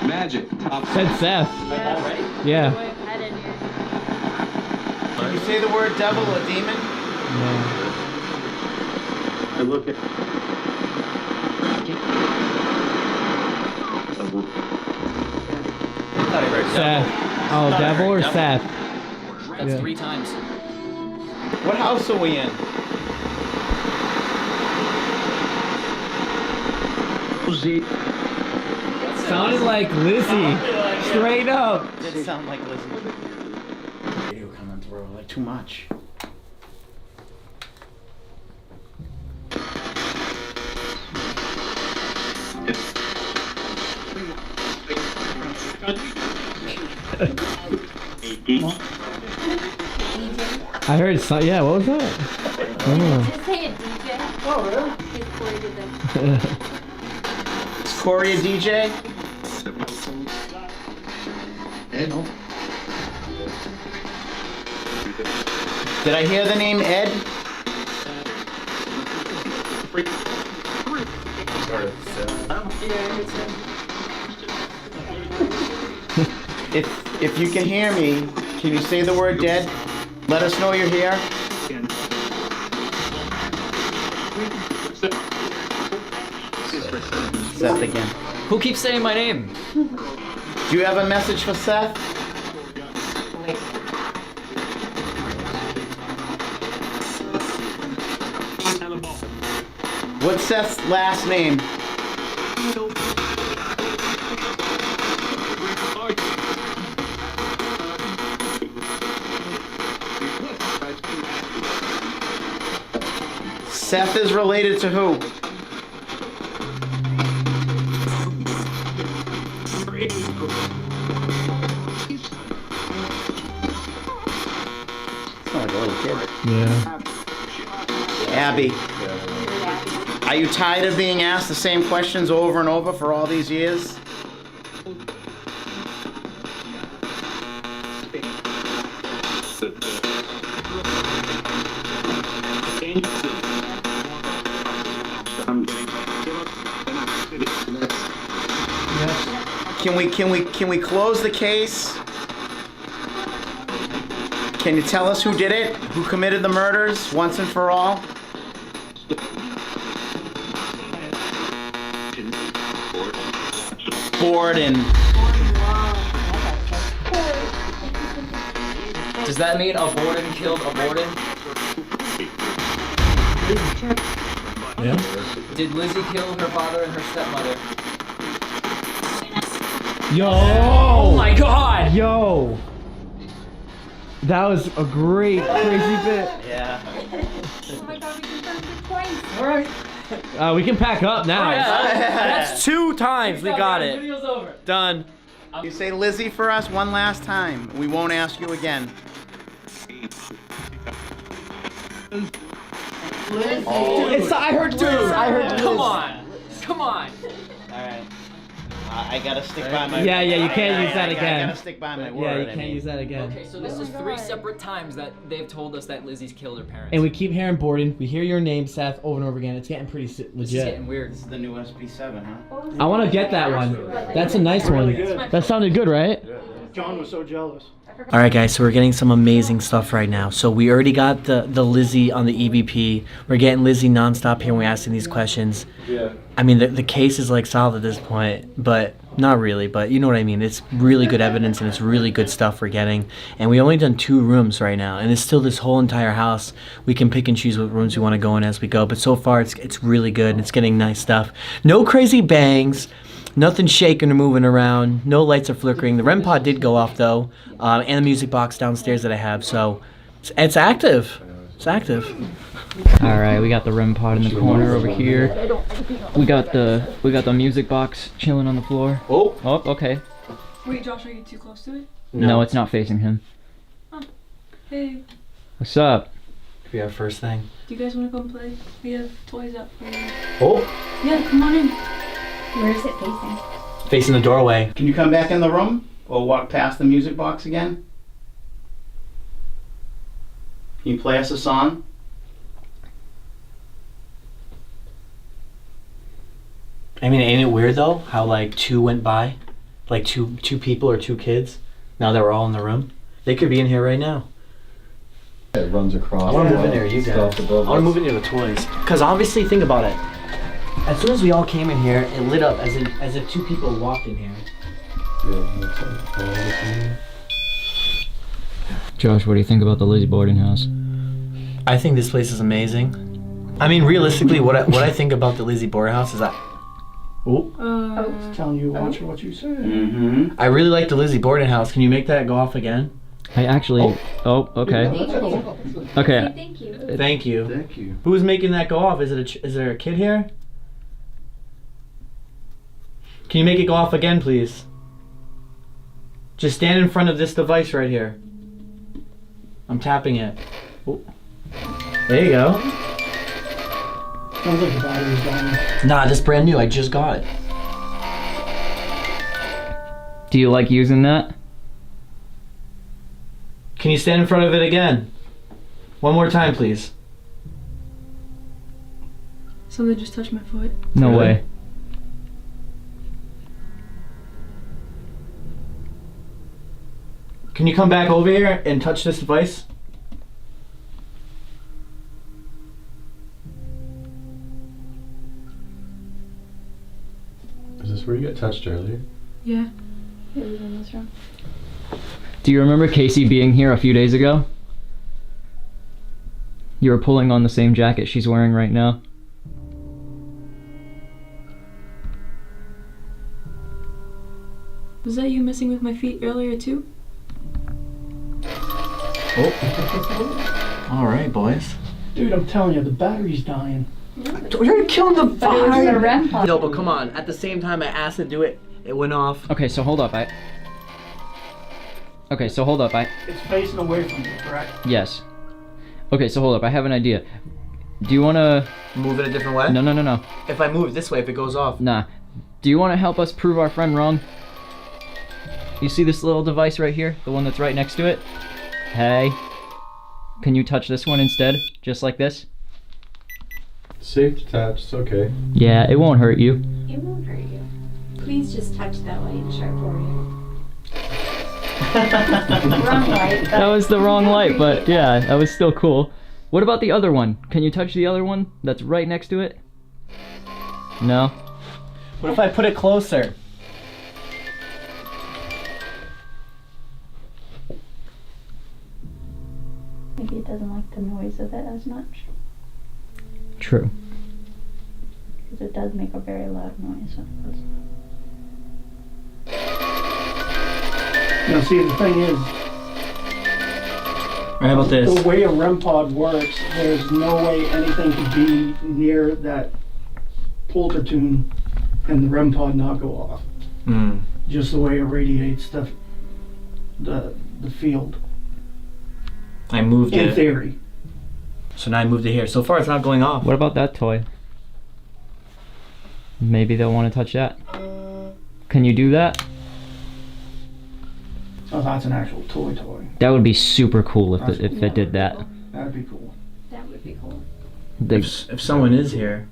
Magic. Top Said Seth. Already? Yeah. Can you say the word devil or demon? I look at. Seth. Oh, devil or Seth? That's Yeah. 3 times. What house are we in? Sounded like Lizzie. Straight up. Did sound like Lizzie. Radio coming through, like too much. I heard so. Yeah, what was that? Oh. Just say a DJ. Oh, really? His Corey did that. Is Corey a DJ? Did I hear the name Ed? If you can hear me, can you say the word dead? Let us know you're here. Seth again. Who keeps saying my name? Do you have a message for Seth? What's Seth's last name? Seth is related to who? It's not like a little kid. Yeah. Abby, are you tired of being asked the same questions over and over for all these years? Can we close the case? Can you tell us who did it? Who committed the murders once and for all? Borden. Does that mean a Borden killed a Borden? Yeah. Did Lizzie kill her father and her stepmother? Yo! Oh my god! Yo! That was a great, crazy bit. Yeah. Oh my god, we confirmed it twice. Alright. We can pack up now. That's 2 times we got it. Video's over. Done. You say Lizzie for us one last time. We won't ask you again. I heard 2. I heard 2. Come on. Come on. Alright. I gotta stick by my. Yeah, you can't use that I again. gotta stick by my word. Yeah, you I can't mean. use that again. Okay, so this is 3 separate times that they've told us that Lizzie's killed her parents. And we keep hearing Borden. We hear your name, Seth, over and over again. It's getting pretty legit. This is getting weird. This is the new SB7, huh? I want to get that one. That's a nice one. Really good. That sounded good, right? John was so jealous. All right, guys, so we're getting some amazing stuff right now. So we already got the Lizzie on the EVP. We're getting Lizzie nonstop here when we're asking these questions. Yeah. I mean, the case is like solid at this point, but not really, but you know what I mean. It's really good evidence and it's really good stuff we're getting. And we only done 2 rooms right now, and it's still this whole entire house. We can pick and choose what rooms we want to go in as we go, but so far it's really good and it's getting nice stuff. No crazy bangs. Nothing shaking or moving around. No lights are flickering. The REM pod did go off though, and the music box downstairs that I have. So it's active. It's active. All right, we got the REM pod in the corner over here. We got the music box chilling on the floor. Oh, okay. Wait, Josh, are you too close to it? No, it's not facing him. Oh, hey. What's up? We have first thing. Do you guys want to come play? We have toys out for you. Oh. Yeah, come on in. Where is it facing? Facing the doorway. Can you come back in the room or walk past the music box again? Can you play us a song? I mean, ain't it weird though how like 2 went by, like two people or 2 kids. Now that we're all in the room, they could be in here right now. It runs across. I want to move in there, you guys. I want to move in there with toys. Cause obviously, think about it. As soon as we all came in here, it lit up as if 2 people walked in here. Josh, what do you think about the Lizzie Borden house? I think this place is amazing. I mean, realistically, what I think about the Lizzie Borden house is that. It's telling you watch what you say. Mm-hmm. I really like the Lizzie Borden house. Can you make that go off again? I actually. Oh, okay. Okay. Thank you. Thank you. Thank you. Who's making that go off? Is there a kid here? Can you make it go off again, please? Just stand in front of this device right here. I'm tapping it. Oh. There you go. Sounds like the battery's dying. Nah, this brand new. I just got it. Do you like using that? Can you stand in front of it again? One more time, please. Something just touched my foot. No Really? way. Can you come back over here and touch this device? Is this where you got touched earlier? Yeah. It was in this room. Do you remember Casey being here a few days ago? You were pulling on the same jacket she's wearing right now. Was that you messing with my feet earlier too? Oh. All right, boys. Dude, I'm telling you, the battery's dying. You're killing the But it was a REM pod. No, but come on. At the same time I asked to do it, it went off. Okay, so hold up. It's facing away from you, correct? Yes. Okay, so hold up. I have an idea. Do you want to... Move it a different way? No. If I move it this way, if it goes off. Nah. Do you want to help us prove our friend wrong? You see this little device right here? The one that's right next to it? Hey. Can you touch this one instead? Just like this? Safe to touch, it's okay. Yeah, it won't hurt you. It won't hurt you. Please just touch that light and sharp for you. Wrong light. That was the wrong light, but yeah, that was still cool. What about the other one? Can you touch the other one that's right next to it? No? What if I put it closer? Maybe it doesn't like the noise of it as much. True. Because it does make a very loud noise when it goes. Now see, the thing is, How about this? the way a REM pod works, there's no way anything could be near that polter tune and the REM pod not go off. Mm. Just the way it radiates the field. I moved In it. theory. So now I moved it here. So far it's not going off. What about that toy? Maybe they'll want to touch that. Can you do that? Oh, that's an actual toy. That would be super cool if it did that. That'd be cool. That would be cool. If someone is here,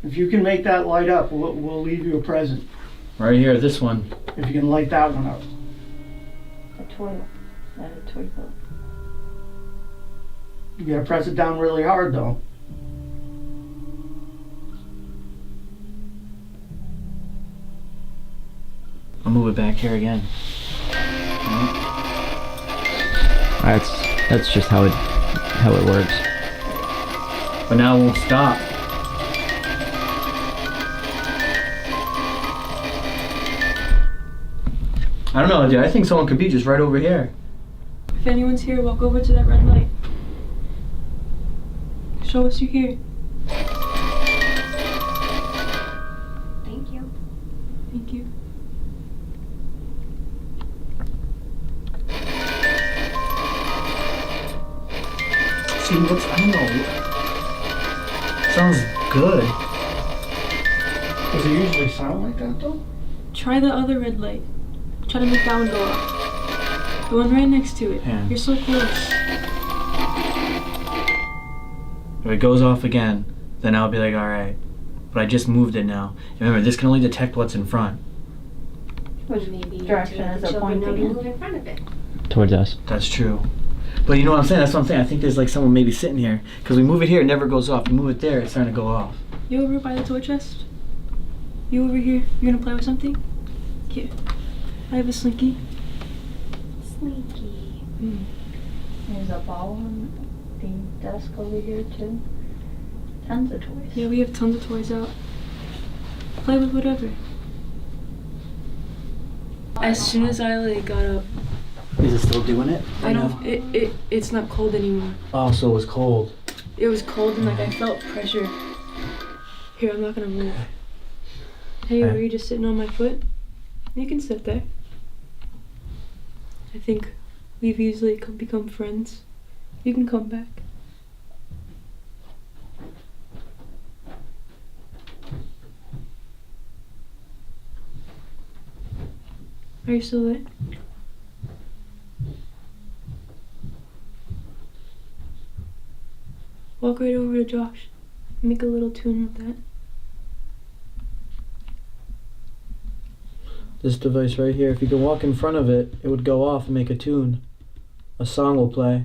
If you can make that light up, we'll leave you a present. right here, this one. If you can light that one up. A toy. Not a toy boat. You gotta press it down really hard though. I'll move it back here again. That's just how it works. But now it won't stop. I don't know, dude. I think someone could be just right over here. If anyone's here, walk over to that red light. Show us you're here. Thank you. Thank you. See, I don't know. Sounds good. Does it usually sound like that though? Try the other red light. Try to make that one go off. The one right next to it. Yeah. You're so close. If it goes off again, then I'll be like, alright. But I just moved it now. Remember, this can only detect what's in front. Which maybe direction is a pointing in front of it. Towards us. That's true. But you know what I'm saying? That's what I'm saying. I think there's like someone maybe sitting here. Because we move it here, it never goes off. You move it there, it's starting to go off. You over by the toy chest? You over here? You're gonna play with something? Here. I have a slinky. Sneaky. There's a ball on the desk over here too. Tons of toys. Yeah, we have tons of toys out. Play with whatever. As soon as I got up, Is it still doing it? I don't. It's not cold anymore. Oh, so it was cold. It was cold and like I felt pressure. Here, I'm not gonna move. Hey, were you just sitting on my foot? You can sit there. I think we've easily become friends. You can come back. Are you still there? Walk right over to Josh. Make a little tune with that. This device right here, if you can walk in front of it, it would go off and make a tune. A song will play.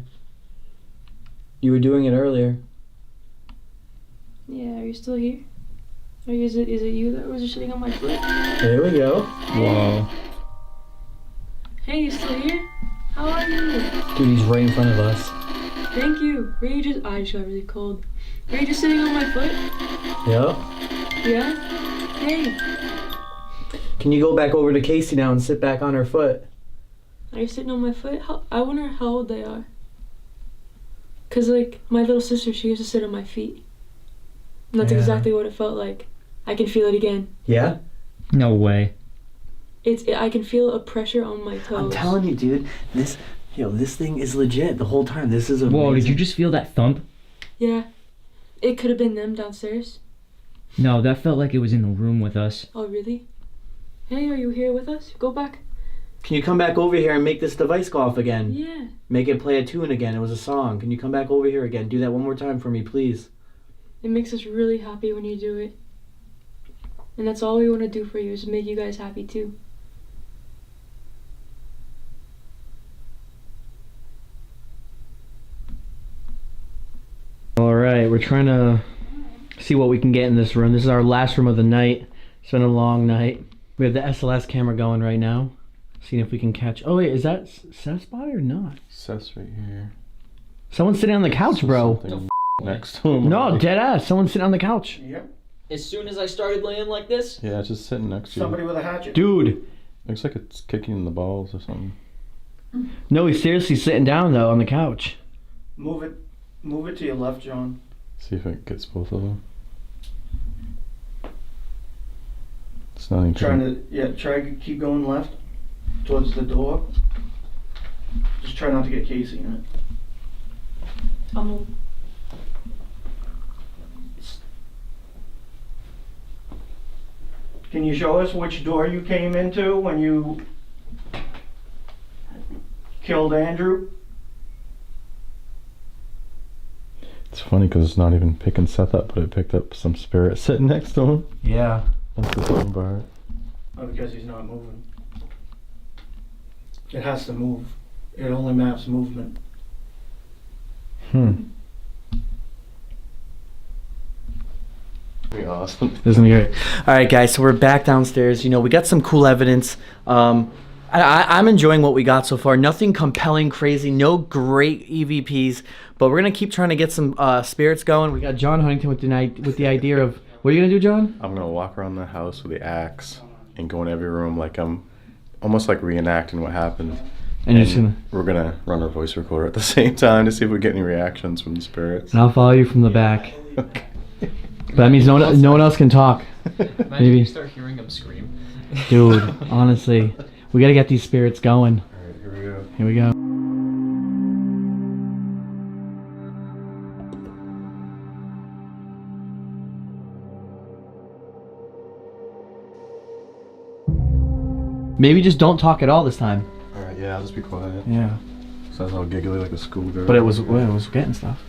You were doing it earlier. Yeah, are you still here? Or is it you that was just sitting on my foot? There we go. Whoa. Hey, you still here? How are you? Dude, he's right in front of us. Thank you. Were you just? I just got really cold. Were you just sitting on my foot? Yep. Yeah. Hey. Can you go back over to Casey now and sit back on her foot? Are you sitting on my foot? I wonder how old they are. Cause like my little sister, she used to sit on my feet. And that's Yeah. exactly what it felt like. I can feel it again. Yeah? No way. I can feel a pressure on my toes. I'm telling you, dude. This thing is legit the whole time. This is amazing. Whoa, did you just feel that thump? Yeah. It could have been them downstairs. No, that felt like it was in the room with us. Oh, really? Hey, are you here with us? Go back. Can you come back over here and make this device go off again? Yeah. Make it play a tune again. It was a song. Can you come back over here again? Do that one more time for me, please. It makes us really happy when you do it. And that's all we want to do for you is make you guys happy too. Alright, we're trying to see what we can get in this room. This is our last room of the night. It's been a long night. We have the SLS camera going right now. Seeing if we can catch... Oh wait, is that Seth's body or not? Seth's right here. Someone's sitting on the couch, bro. Next to him. No, dead ass. Someone's sitting on the couch. Yep. As soon as I started laying like this? Yeah, it's just sitting next to you. Somebody with a hatchet. Dude. Looks like it's kicking in the balls or something. No, he's seriously sitting down though on the couch. Move it to your left, John. See if it gets both of them. It's not even Try to keep going left towards the door. Just try not to get Casey in it. I'll move. Can you show us which door you came into when you killed Andrew? It's funny because it's not even picking Seth up, but it picked up some spirit sitting next to him. Yeah. That's the fun part. Oh, because he's not moving. It has to move. It only maps movement. Pretty awesome. Isn't it great? All right, guys, so we're back downstairs. You know, we got some cool evidence. I'm enjoying what we got so far. Nothing compelling, crazy, no great EVPs, but we're going to keep trying to get some spirits going. We got John Huntington with the idea of, what are you going to do, John? I'm going to walk around the house with the axe and go in every room like I'm almost like reenacting what happened. And you're just gonna... We're going to run our voice recorder at the same time to see if we get any reactions from the spirits. And I'll follow you from the back. Okay. But that means no one else can talk. Imagine you start hearing them scream. Dude, honestly, we got to get these spirits going. All right, here we go. Here we go. Maybe just don't talk at all this time. All right, yeah, I'll just be quiet. Yeah. Sounds all giggly like a schoolgirl. But it was getting stuff.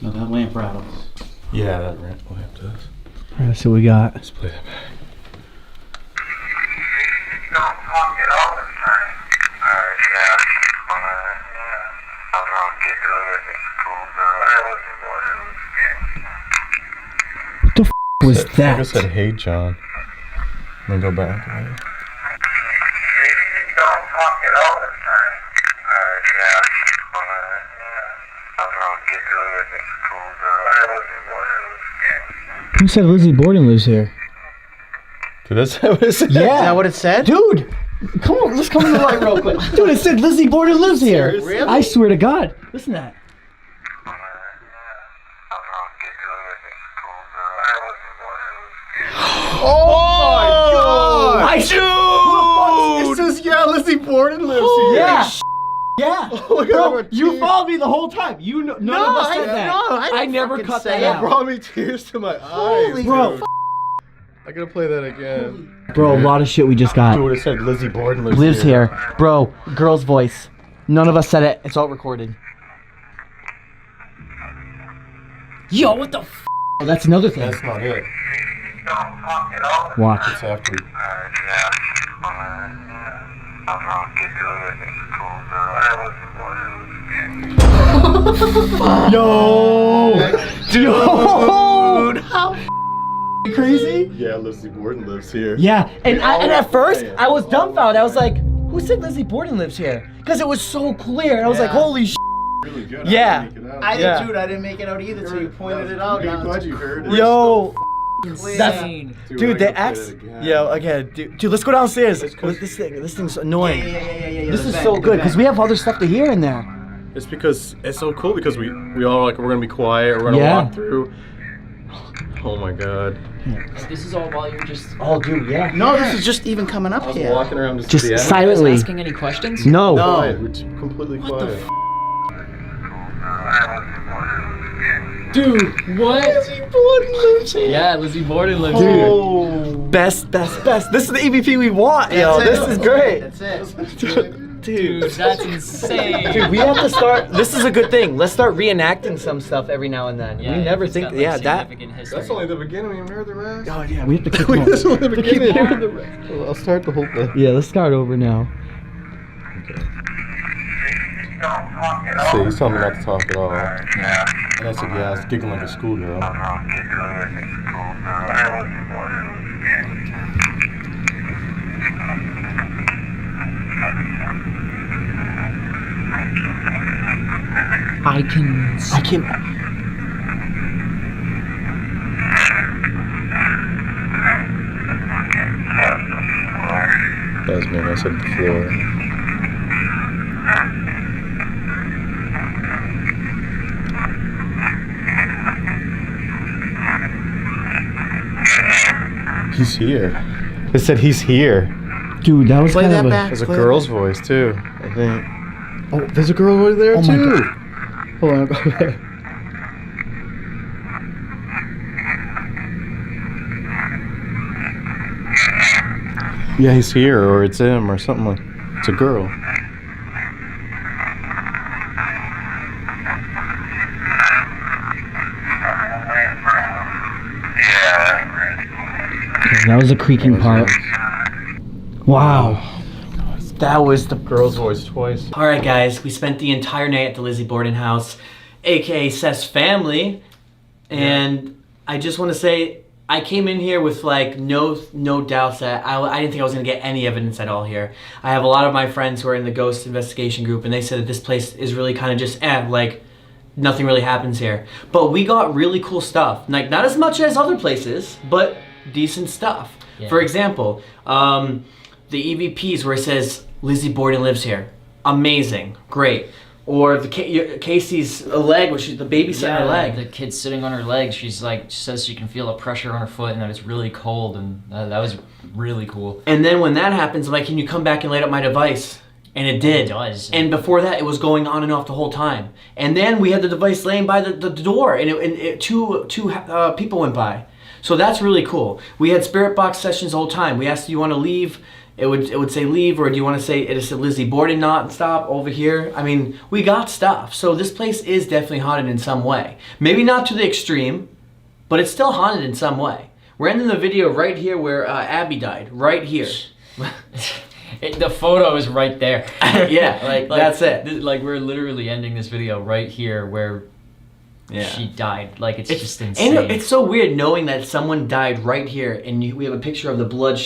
No, that lamp rattles. Yeah, that lamp does. All right, let's see what we got. Let's play that back. Don't talk at all this time. Alright, yeah. I'm gonna get to it. It's cool, girl. What the f was I that? said, hey, John. And then go back. Don't talk at all this time. Alright, yeah. I'm gonna get to it. It's cool, girl. Who said Lizzie Borden lives here? Did that say what it said? Yeah. Is that what it said? Dude! Come on, let's come to the light real quick. Dude, it said Lizzie Borden lives here. Seriously? I swear to God. Listen to that. Oh my God! Dude! It says, yeah, Lizzie Borden lives here. Yeah. Yeah. Oh my God, Bro, you followed me the whole time. You know, none of us said that. I never cut that That out. brought me tears to my eyes. Holy Bro. I gotta play that again. Bro, a lot of shit we just got. Dude, it said Lizzie Borden Lives here. Bro, girl's voice. None of us said it. It's all recorded. Yo, what the f? Oh, that's another thing. That's not it. Watch. It's after. Yo! Dude! How crazy? Yeah, Lizzie Borden lives here. Yeah, and at first, I was dumbfounded. I was like, who said Lizzie Borden lives here? Because it was so clear. And I was like, holy sh**. Really good. Yeah. I did Yeah. too, and I didn't make it out either until you pointed it out. I'm glad you heard it. Yo! Clear. That's, Insane. dude, the X. Yo, again, dude, let's go downstairs. This thing's annoying. Yeah. This is so good because we have other stuff to hear in there. It's because it's so cool because we all like we're gonna be quiet. We're gonna Yeah. walk through. Oh my God. This is all while you're just Oh, dude, yeah. No, this is just even coming I up was here. walking around Just to the silently. asking any questions. No. Quiet. We're completely quiet. Dude, what? Lizzie Borden lives here. Yeah, Lizzie Borden lives Dude. here. Best. This is the EVP we want, yo. That's it. This is great. That's it. Dude, that's insane. Dude, we have to start. This is a good thing. Let's start reenacting some stuff every now and then. Yeah, we never it's think. got, like, Yeah, that. significant history. That's only the beginning. We haven't heard the rest. Oh yeah, we have to keep Wait, going. that's only the beginning. going. The rest. Well, I'll start the whole thing. Yeah, let's start over now. See, he's telling me not to talk at all. Yeah. And I said, yeah, I was giggling like a schoolgirl. I can. That was me. I said the floor. He's here. They said he's here. Dude, that was Play kind that of back. There's a girl's voice too, I think. Oh, there's a girl over there too. My God. Hold on. Yeah, he's here, or it's him, or something like. It's a girl. That was the creaking part. Wow. That was the Girl's voice twice. All right, guys, we spent the entire night at the Lizzie Borden house, aka Seth's family, and I just want to say I came in here with like no doubts that I didn't think I was gonna get any evidence at all here. I have a lot of my friends who are in the ghost investigation group, and they said that this place is really kind of just like nothing really happens here. But we got really cool stuff, like not as much as other places, but decent stuff. Yeah. For example, the EVPs where it says Lizzie Borden lives here. Amazing, great. Or the Casey's leg, which is the babysitter leg. The kid's sitting on her leg. She's like, she says she can feel a pressure on her foot and that it's really cold, and that was really cool. And then when that happens, I'm like, can you come back and light up my device? And it did. It does. And before that, it was going on and off the whole time. And then we had the device laying by the door, and two people went by. So that's really cool. We had spirit box sessions the whole time. We asked, do you want to leave? It would say leave, or do you want to say it said Lizzie Borden not stop over here? I mean, we got stuff. So this place is definitely haunted in some way. Maybe not to the extreme, but it's still haunted in some way. We're ending the video right here where Abby died. Right here. The photo is right there. Yeah, like that's it. Like we're literally ending this video right here where Yeah. she died. Like it's just insane. And it's so weird knowing that someone died right here, and we have a picture of the blood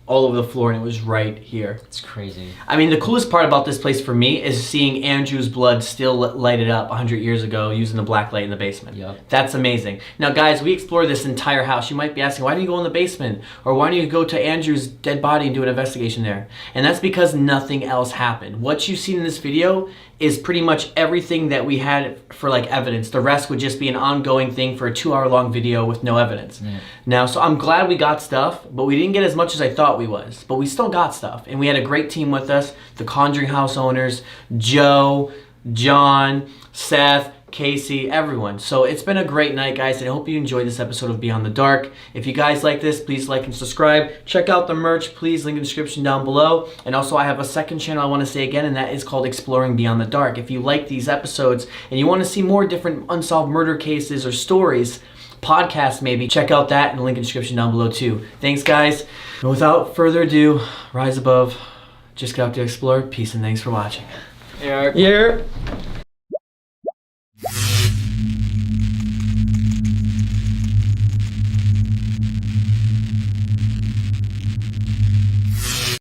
all over the floor, and it was right here. It's crazy. I mean, the coolest part about this place for me is seeing Andrew's blood still lighted up 100 years ago using the black light in the basement. Yep. That's amazing. Now, guys, we explored this entire house. You might be asking, why didn't you go in the basement? Or why don't you go to Andrew's dead body and do an investigation there? And that's because nothing else happened. What you've seen in this video is pretty much everything that we had for like evidence. The rest would just be an ongoing thing for a 2-hour-long video with no evidence. Yeah. Now, so I'm glad we got stuff, but we didn't get as much as I thought we was. But we still got stuff. And we had a great team with us. The Conjuring House owners, Joe, John, Seth, Casey, everyone. So it's been a great night, guys, and I hope you enjoyed this episode of Beyond the Dark. If you guys like this, please like and subscribe. Check out the merch, please, link in the description down below. And also, I have a second channel I want to say again, and that is called Exploring Beyond the Dark. If you like these episodes and you want to see more different unsolved murder cases or stories, podcasts maybe, check out that in the link in the description down below too. Thanks, guys. And without further ado, rise above, just get out to explore. Peace and thanks for watching. Yeah. Yeah.